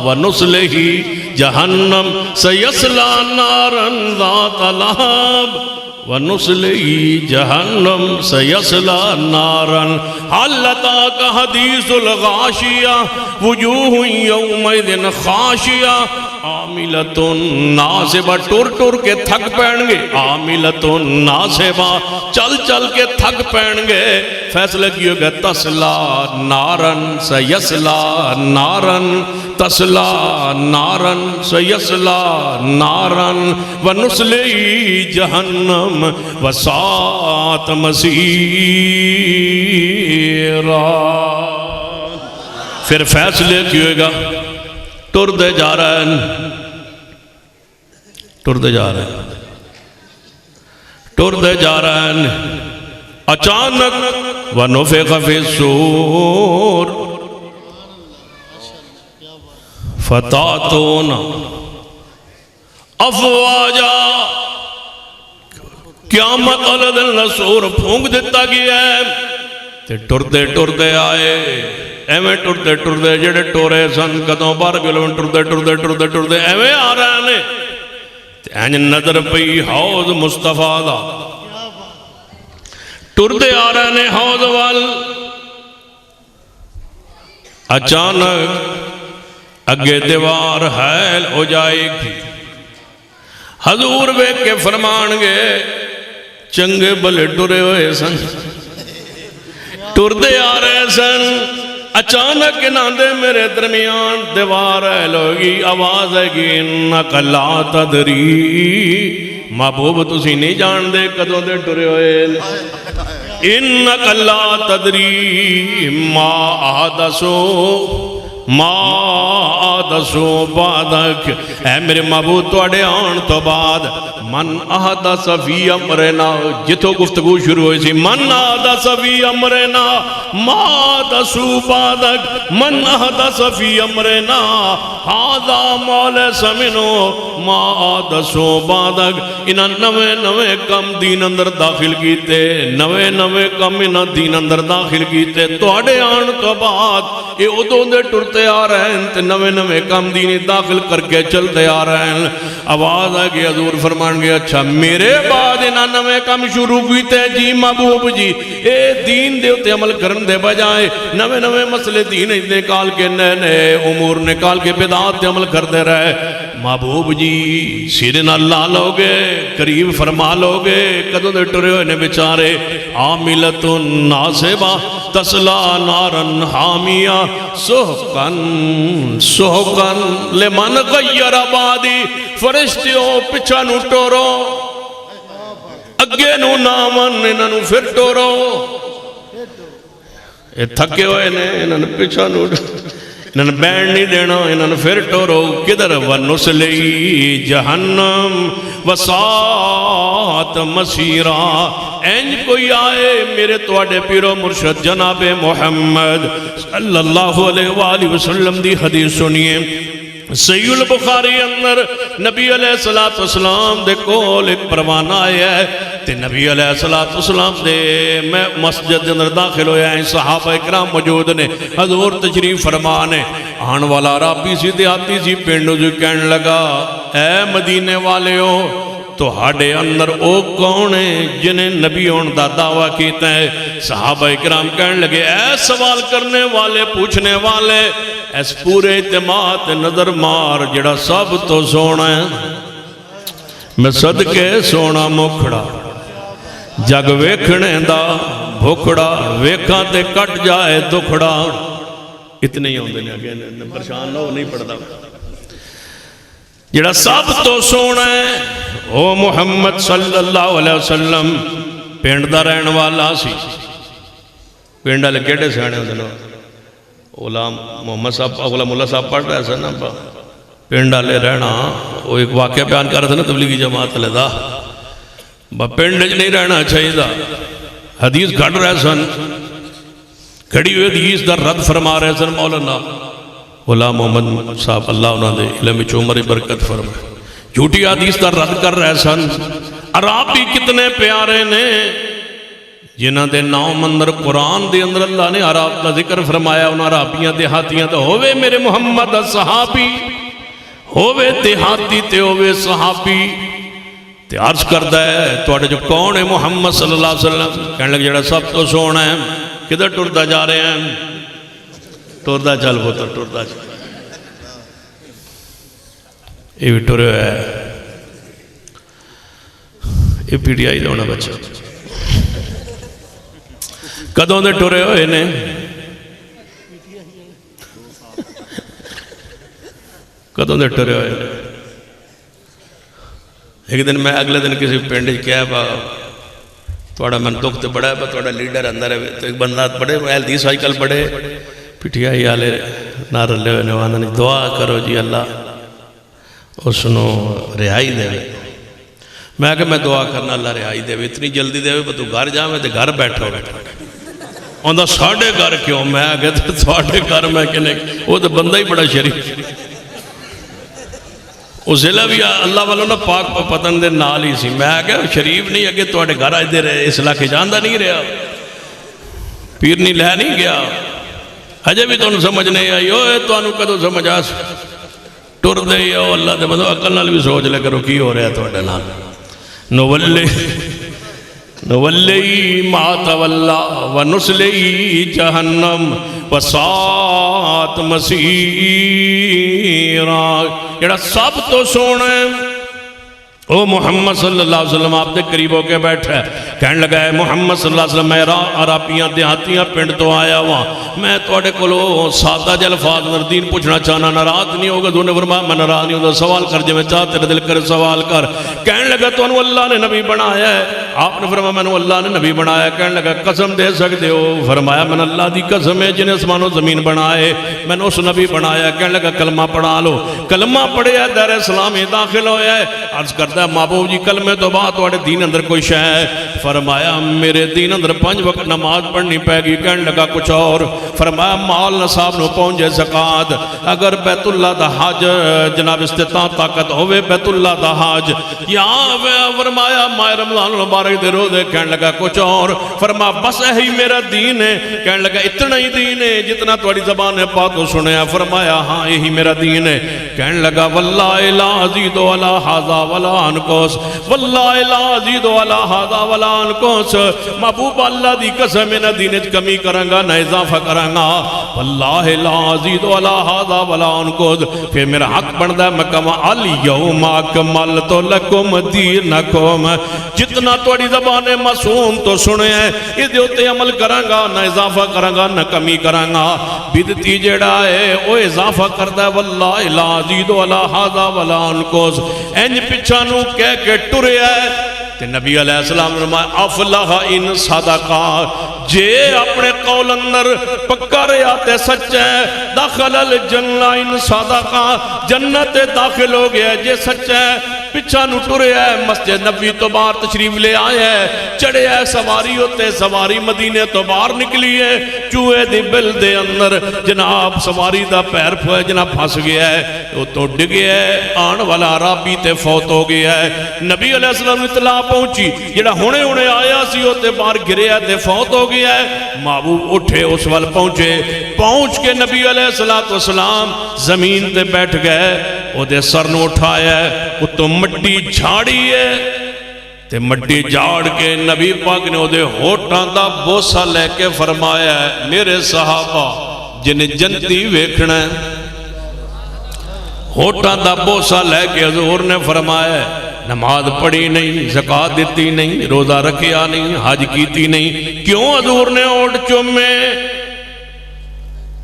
ونسلہی جہنم سیسلا نارن ذات لہب ونسلہی جہنم سیسلا نارن حلتا کا حدیث الغاشیہ وجوہ یومئذ خاشیہ عاملتن ناصبہ، ٹور ٹور کے تھک پین گے، عاملتن ناصبہ، چل چل کے تھک پین گے، فیصلہ کی ہوگا تسلا نارن سیسلا نارن، تسلا نارن سیسلا نارن ونسلی جہنم وساعت مسیرا۔ پھر فیصلے کی ہوگا، ٹر دے جا رہے ہیں، ٹر دے جا رہے ہیں، ٹر دے جا رہے ہیں، اچانک وَنُفِخَ فِي الصُّورِ فَتَأْتُونَ أَفْوَاجًا، قیامت والے دن سور پھونک دیتا گیا ہے، تے ٹردے ٹردے آئے، ایویں ٹردے ٹردے جڑے ٹورے سن کدوں 12 کلومیٹر ٹردے ٹردے ٹردے ٹردے ایویں آ رہے ہیں، تے اینج نظر پئی حوض مصطفیٰ دا، ٹردے آ رہے ہیں حوض وال، اچانک اگے دیوار حائل ہو جائے گی، حضور ویکھ کے فرمان گے چنگے بلے ٹرے ہوئے سن، ٹردے آ رہے سن، اچانک انہاں دے میرے درمیان دیوار حائل ہوگی، آواز ہے گی انک لا تدری، محبوب تسی نہیں جان دے کدوں دے ٹرے ہوئے، انک لا تدری ما آدسو بعدک، اے میرے محبوب توڑے آن تو بعد، من احدث فی امرنا، جتو گفتگو شروع ہوئی سی، من احدث فی امرنا ما آدسو بعدک، من احدث فی امرنا حاذا مولا سمنو ما آدسو بعدک، انہاں نوے نوے کم دین اندر داخل کیتے، نوے نوے کم انہاں دین اندر داخل کیتے، توڑے آن تو بعد یہ ادوں دے ٹرتے آ رہے ہیں، تے نوے نوے کم دینی داخل کر کے چلتے آ رہے ہیں، آواز آگئی حضور فرمان گیا اچھا میرے بعد انہاں نوے کم شروع کیتے، جی محبوب جی، اے دین دے اتے عمل کرن دے بجائے نوے نوے مسئلے دین نکال کے نئے نئے امور نکال کے بدعات دے عمل کر دے رہے، محبوب جی سیدنا اللہ لوگے قریب فرما لوگے کدوں دے ٹرے ہوئے نے بیچارے، عاملۃ ناصبہ تسلا نارن حامیہ سحقن سحقن لمن غیر آبادی، فرشتیوں پچھا نو ٹورو، اگے نو نامن انہاں نو پھر ٹورو، اے تھکے ہوئے نے انہاں نو پچھا نو انہاں نے بینڈ نہیں دینا، انہاں نے پھر ٹورو کدھر وَنُسْلِي جہنم وساعت مسیرا، اینج کوئی آئے میرے توڑے پیرو مرشد جناب محمد صلی اللہ علیہ وآلہ وسلم دی حدیث سنیے، صحیح البخاری اندر نبی علیہ السلام دے کول ایک پروانہ آیا ہے، تے نبی علیہ السلام دے میں مسجد اندر داخل ہویا ہے، صحابہ اکرام موجود نے، حضور تشریف فرمانے، آن والا رابی سی دیاتی سی پینڈو جو کہنے لگا اے مدینے والے ہو تو ہاڑے اندر او کون ہے جنہیں نبی ہون دا دعویٰ کیتا ہے، صحابہ اکرام کہنے لگے اے سوال کرنے والے پوچھنے والے، اس پورے اعتماد نظر مار جڑا سب تو سونا ہے، میں صدقے سونا مکھڑا، جگ ویکھنے دا بھوکڑا، ویکھاں تے کٹ جائے دکھڑا، اتنے ہی ہوندے نے اگے پریشان نہ ہو نہیں پڑھدا، جڑا سب تو سونا ہے او محمد صلی اللہ علیہ وسلم پینڈ دا رہن والا سی، پینڈ والے کیڑے سیانے ہوندے نے، غلام محمد صاحب غلام اللہ صاحب پڑھ رہے سن نا، پینڈ والے رہنا، وہ ایک واقعہ بیان کر رہے تھے نا تبلیغی جماعت والے دا، پینڈ نہیں رہنا چاہیے دا، حدیث گھڑ رہے سن، کھڑی ہوئی حدیث دا رد فرما رہے سن مولانا غلام محمد صاحب اللہ انہوں نے علم وچ عمر برکت فرمائے، جھوٹی حدیث دا رد کر رہے سن، عرابی کتنے پیارے نے جنہاں دے نام اندر قرآن دے اندر اللہ نے عراب کا ذکر فرمایا، انہاں عرابیاں دیہاتیاں تو ہوئے میرے محمد صحابی، ہوئے دیہاتی تے ہوئے صحابی، تے عرض کردہ ہے توڑے جو کون ہے محمد صلی اللہ علیہ وسلم، کہنے لگے جڑا سب تو سونا ہے، کدھر ٹردہ جا رہے ہیں، ٹردہ چل پتر ٹردہ چل، یہ بھی ٹرے ہوا ہے، یہ پی ٹی آئی دا ہونا بچہ کدوں دے ٹرے ہوئے نے کدوں دے ٹرے ہوئے نے۔ ایک دن میں اگلے دن کسی پنڈ کیا با تھوڑا من دکھ تو بڑا ہے با تھوڑا لیڈر اندر ہے تو ایک بندہ بڑے اہل دی سائیکل بڑے پی ٹی آئی والے نہ رلے ہوئے نوانا نے دعا کرو جی اللہ اس نو رہائی دے۔ میں کہ میں دعا کرنا اللہ رہائی دے، اتنی جلدی دے با تو گھر جا میں تے گھر بیٹھا ہوگا ساڑھے گھر کیوں؟ میں کہتے ساڑھے گھر میں کہ نہیں، وہ تو بندہ ہی بڑا شریف وہ ضلع بھی اللہ والوں نے پاک پتن دے نال ہی سی۔ میں کہا شریف نہیں اگے تواڈے گھر آج دے رہے اس علاقے جاندہ نہیں رہا، پیر نہیں لہ نہیں گیا، ہجے بھی تمہیں سمجھ نہیں آئی اوے تمہیں کدوں سمجھ آ ٹر دے او اللہ دے بندو عقل نال بھی سوچ لے کرو کی ہو رہا ہے تواڈے نال۔ نولی ما تولا ونسلی جہنم وسات مسیرا۔ جڑا سب تو سونا ہے او محمد صلی اللہ علیہ وسلم آپ دے قریب ہو کے بیٹھا ہے، کہنے لگا ہے محمد صلی اللہ علیہ وسلم میں عرابیاں دیہاتیاں پنڈ تو آیا ہوا، میں توڑے کلو سادہ جل فاظ دین پوچھنا چاہنا، ناراض نہیں ہوگا؟ تو نے فرمایا میں ناراض نہیں ہوگا، سوال کر جو میں چاہ تیرے دل کر سوال کر۔ کہنے لگا تو انہوں اللہ نے نبی بنایا ہے؟ آپ نے فرمایا میں نے اللہ نے نبی بنایا ہے۔ کہنے لگا قسم دے سکتے ہو؟ فرمایا میں نے اللہ دی قسم ہے جنہیں اسمان و زمین بنائے میں نے اس نبی بنایا ہے۔ کہنے لگا کلمہ پڑھا لو، کلمہ پڑھے ہے دیر اسلام ہی داخل ہویا ہے۔ عرض کرتا ہے محبوب جی کلمے تو بعد توڑے دین اندر کوئی شے ہے؟ فرمایا میرے دین اندر 5 وقت نماز پڑھنی پے گی۔ کہنے لگا کچھ اور؟ فرمایا مال نصاب نو پہنچے زکاة، اگر بیت اللہ دا حج جناب استطاعت طاقت ہوئے بیت اللہ دا حج یہاں فرمایا ماہ رمضان مبارک دے روزے۔ کہنے لگا کچھ اور؟ فرمایا بس یہی میرا دین ہے۔ کہنے لگا اتنا ہی دین ہے جتنا تھوڑی زبان ہے پاک و سنیا؟ فرمایا ہاں یہی میرا دین ہے۔ کہنے لگا واللہ لا ازید ولا ھذا ولا انقص، واللہ لا ازید ولا ھذا ولا انقص۔ محبوب اللہ دی قسم میں نہ دین وچ کمی کراں گا نہ اضافہ کراں گا، واللہ لا ازید ولا ھذا ولا انقص۔ پھر میرا حق بندا ہے میں کہاں الیوم اکملت لکم دینکم، جتنا تھوڑی زبان معصوم تو سنے ہیں اس دے عمل کراں گا نہ اضافہ کراں گا نہ کمی کراں گا۔ بدعتی جڑا ہے وہ اضافہ کردا ہے واللہ لا ازید ولا ھذا ولا انقص، انج پچھا نو کہہ کے ٹریا ہے کہ نبی علیہ السلام نے فرمایا افلح ان صدقا، جے اپنے قول اندر پکا رہا تے سچ ہے، داخل الجنہ ان صدقا، جنت داخل ہو گیا جے سچ ہے۔ پچھا نو ٹرے ہے، مسجد نبی تو باہر تشریف لے آئے ہیں، چڑھے ہے سواری ہوتے سواری مدینے تو باہر نکلی ہے، چوہے دی بل دے اندر جناب سواری دا پیر جناب پھنس گیا ہے، وہ تو ڈگیا ہے، آن والا عرابی تے فوت ہو گیا ہے۔ نبی علیہ السلام اطلاع پہنچی جڑا ہونے آیا سی ہوتے باہر گریا تے فوت ہو گیا ہے۔ محبوب اٹھے اس وال پہنچ کے نبی علیہ السلام زمین تے بیٹھ گئے، وہ دے سر نو اٹھایا ہے، وہ تو مٹی جھاڑی ہے تے مٹی جھاڑ کے نبی پاک نے وہ دے ہوٹاں دا بوسہ لے کے فرمایا ہے میرے صحابہ جنہیں جنتی ویکھنا ہے، ہوٹاں دا بوسہ لے کے حضور نے فرمایا ہے نماز پڑھی نہیں، زکاة دیتی نہیں، روزہ رکھیا نہیں، حج کیتی نہیں، کیوں حضور نے ہوٹ چومے؟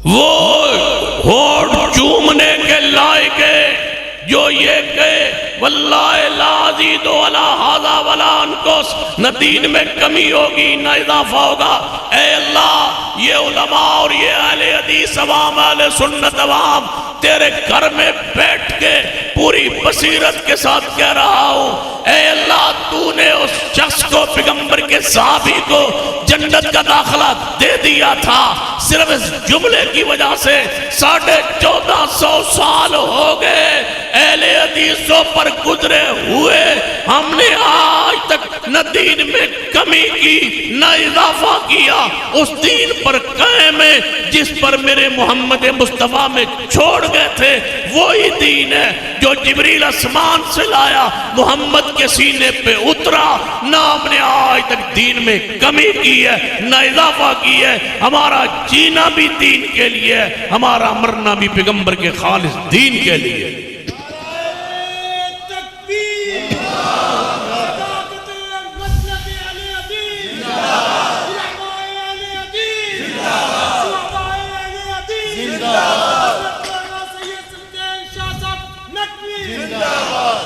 وہ ہوٹ چومنے کے لائق ہے جو یہ کہے واللہ لا ازید ولا ھذا ولا انقص، نہ دین میں کمی ہوگی نہ اضافہ ہوگا۔ اے اللہ یہ علماء اور یہ اہل حدیث عوام اہل سنت عوام تیرے گھر میں بیٹھ کے پوری بصیرت کے ساتھ کہہ رہا ہوں، اے اللہ تو نے اس شخص کو پیغمبر کے صحابی کو جنت کا داخلہ دے دیا تھا، صرف اس جملے کی وجہ سے 1450 سال ہو گئے اہل حدیثوں پر گزرے ہوئے، ہم نے آج تک نہ دین میں کمی کی نہ اضافہ کیا، اس دین پر قائم ہے جس پر میرے محمد مصطفیٰ میں چھوڑ گئے تھے، وہی دین ہے جو جبریل آسمان سے لایا محمد کے سینے پہ اترا، نہ ہم نے آج تک دین میں کمی کی ہے نہ اضافہ کی ہے، ہمارا جینا بھی دین کے لیے، ہمارا مرنا بھی پیغمبر کے خالص دین کے لیے۔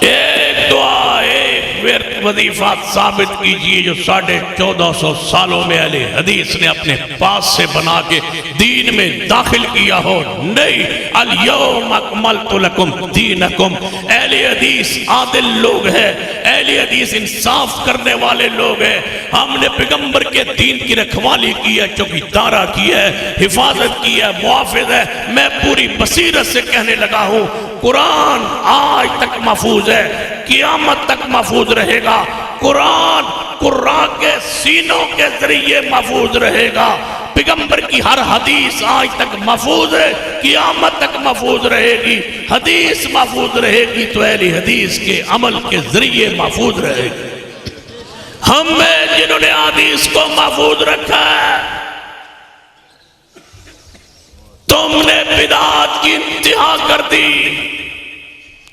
ایک دعا ایک ورد وظیفہ ثابت کیجئے جو 1450 سالوں میں اہل حدیث نے اپنے پاس سے بنا کے دین میں داخل کیا ہو. نہیں، الیوم اکملت لکم دینکم. اہل حدیث عادل لوگ ہیں، اہل حدیث انصاف کرنے والے لوگ ہیں. ہم نے پیغمبر کے دین کی رکھوالی کی ہے، چوکیدارہ کی ہے، حفاظت کی ہے، محافظ ہے. میں پوری بصیرت سے کہنے لگا ہوں، قرآن آج تک محفوظ ہے، قیامت تک محفوظ رہے گا. قرآن کے سینوں کے ذریعے محفوظ رہے گا. پیغمبر کی ہر حدیث آج تک محفوظ ہے، قیامت تک محفوظ رہے گی. حدیث محفوظ رہے گی تو اہل حدیث کے عمل کے ذریعے محفوظ رہے گی. ہم میں جنہوں نے حدیث کو محفوظ رکھا ہے، تم نے بدعات کی انتہا کر دی.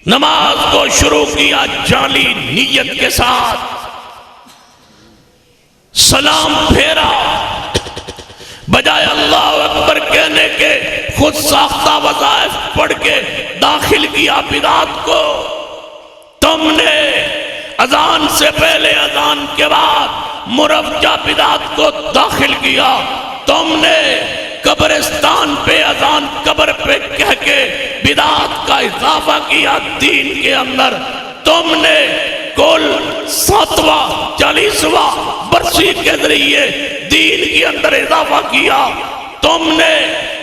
نماز کو شروع کیا جعلی نیت کے ساتھ، سلام پھیرا، بجائے اللہ اکبر کہنے کے خود ساختہ وظائف پڑھ کے داخل کیا بدعات کو. تم نے اذان سے پہلے اذان کے بعد مرفجہ بدعات کو داخل کیا. تم نے قبرستان پہ اذان قبر پہ کہہ کے بدعات کا اضافہ کیا دین کے اندر. تم نے کل 7واں 40واں برسی کے ذریعے دین کے اندر اضافہ کیا. تم نے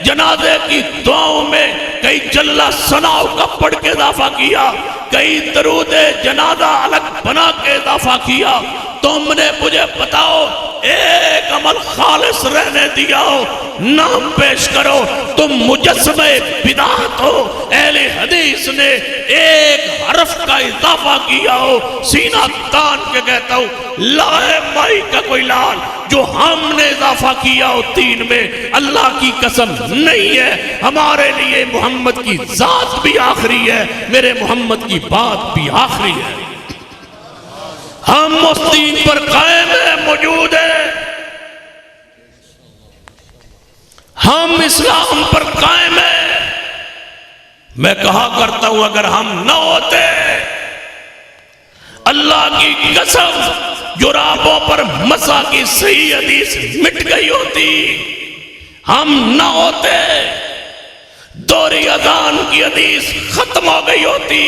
جنازے کی دعاؤں میں کئی جلہ ثناء کا پڑھ کے اضافہ کیا، کئی درود جنازہ الگ بنا کے اضافہ کیا. تم نے مجھے بتاؤ ایک عمل خالص رہنے دیا ہو، نام پیش کرو. تم مجسمہ بدعات ہو. اہل حدیث نے ایک حرف کا اضافہ کیا ہو، سینہ تان کے کہتا ہوں لا مائی کا کوئی لال جو ہم نے اضافہ کیا ہو دین میں، اللہ کی قسم نہیں ہے. ہمارے لیے محمد کی ذات بھی آخری ہے، میرے محمد کی بات بھی آخری ہے. ہم اس دین پر قائم ہیں، موجود ہیں. ہم اسلام پر قائم ہیں. میں کہا کرتا ہوں اگر ہم نہ ہوتے، اللہ کی قسم جرابوں پر مسا کی صحیح حدیث مٹ گئی ہوتی. ہم نہ ہوتے، دوہری اذان کی حدیث ختم ہو گئی ہوتی.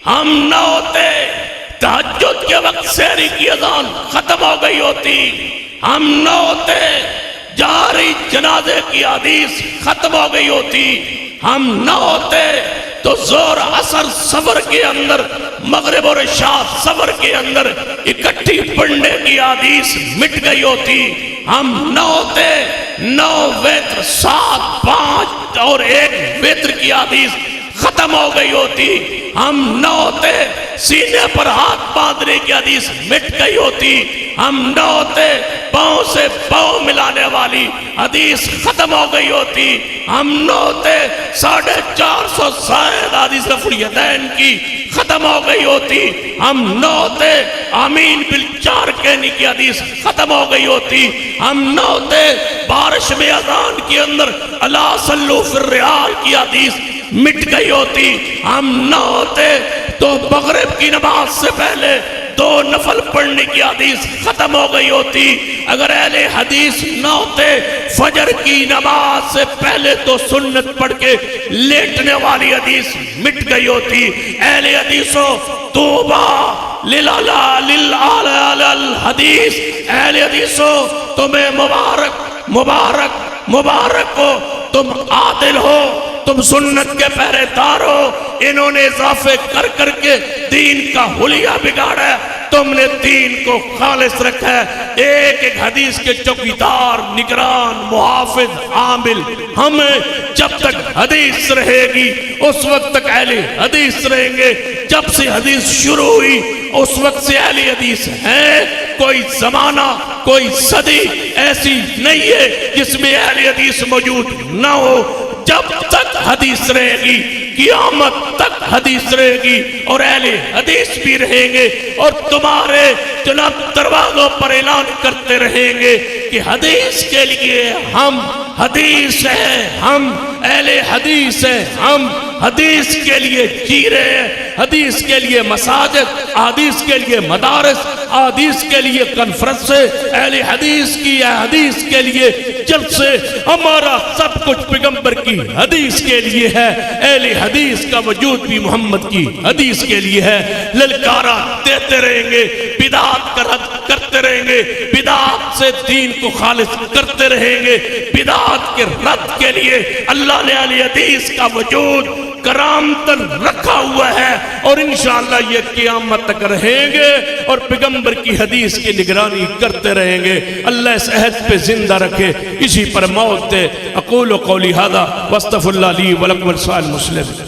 ہم نہ ہوتے، تہجد کے وقت سحری کی اذان ختم ہو گئی ہوتی. ہم نہ ہوتے، جاری جنازے کی حدیث ختم ہو گئی ہوتی. ہم نہ ہوتے تو زور عصر سفر کے اندر، مغرب اور عشاء سفر کے اندر اکٹھی پڑھنے کی حدیث مٹ گئی ہوتی. ہم نہ ہوتے 9 وتر 7 5 اور 1 وتر کی حدیث ختم ہو گئی ہوتی. ہم نہ ہوتے سینے پر ہاتھ باندھنے کی حدیث مٹ گئی ہوتی. ہم نہ ہوتے پاؤں سے پاؤں ملانے والی حدیث ختم ہو گئی ہوتی. ہم نہ ہوتے 450 زائد حدیث رفع الیدین کی ختم ہو گئی ہوتی. ہم نہ ہوتے آمین بالچار کہنے کی حدیث ختم ہو گئی ہوتی. ہم نہ ہوتے بارش میں اذان کے اندر الا صلو فی الرحال کی حدیث مٹ گئی ہوتی. ہم نہ ہوتے تو مغرب کی نماز سے پہلے 2 نفل پڑھنے کی حدیث ختم ہو گئی ہوتی. اگر اہل حدیث نہ ہوتے فجر کی نماز سے پہلے تو سنت پڑھ کے لیٹنے والی حدیث مٹ گئی ہوتی. اہل حدیثوں توبہ للحدیث، اہل حدیثوں تمہیں مبارک مبارک مبارک ہو. تم عادل ہو، تم سنت کے پہرے دار ہو. انہوں نے اضافے کر کر کے دین کا حلیہ بگاڑا ہے، تم نے دین کو خالص رکھا ہے. ایک ایک حدیث کے چوکیدار، نگران، محافظ، عامل. ہمیں جب تک حدیث رہے گی اس وقت تک اہل حدیث رہیں گے. جب سے حدیث شروع ہوئی اس وقت سے اہل حدیث ہیں. کوئی زمانہ، کوئی صدی ایسی نہیں ہے جس میں اہل حدیث موجود نہ ہو. جب تک حدیث رہے گی قیامت تک حدیث رہے گی اور اہل حدیث بھی رہیں گے، اور تمہارے جناب دروازوں پر اعلان کرتے رہیں گے کہ حدیث کے لیے ہم حدیث ہے، ہم اہل حدیث ہے، ہم حدیث کے لیے جی رہے ہیں، حدیث کے لیے مساجد، حدیث کے لیے مدارس، حدیث کے لیے کنفرنس، اہل حدیث کی حدیث کے لیے جلسے، ہمارا سب کچھ پیغمبر کی حدیث کے لیے ہے۔ اہل حدیث کا وجود بھی محمد کی حدیث کے لیے ہے۔ للکارہ دیتے رہیں گے، بدعات کا رد کرتے رہیں گے، بدعات سے دین کو خالص کرتے رہیں گے، بدعات کے رد کے لیے اللہ نے اہل حدیث کا وجود کرامتن رکھا ہوا ہے، اور انشاءاللہ یہ قیامت تک رہیں گے اور پیغمبر کی حدیث کی نگرانی کرتے رہیں گے۔ اللہ اس عہد پہ زندہ رکھے، اسی پر موت دے۔ اقول قولی ھذا واستغفر اللہ لی ولکم ولسائر المسلمین۔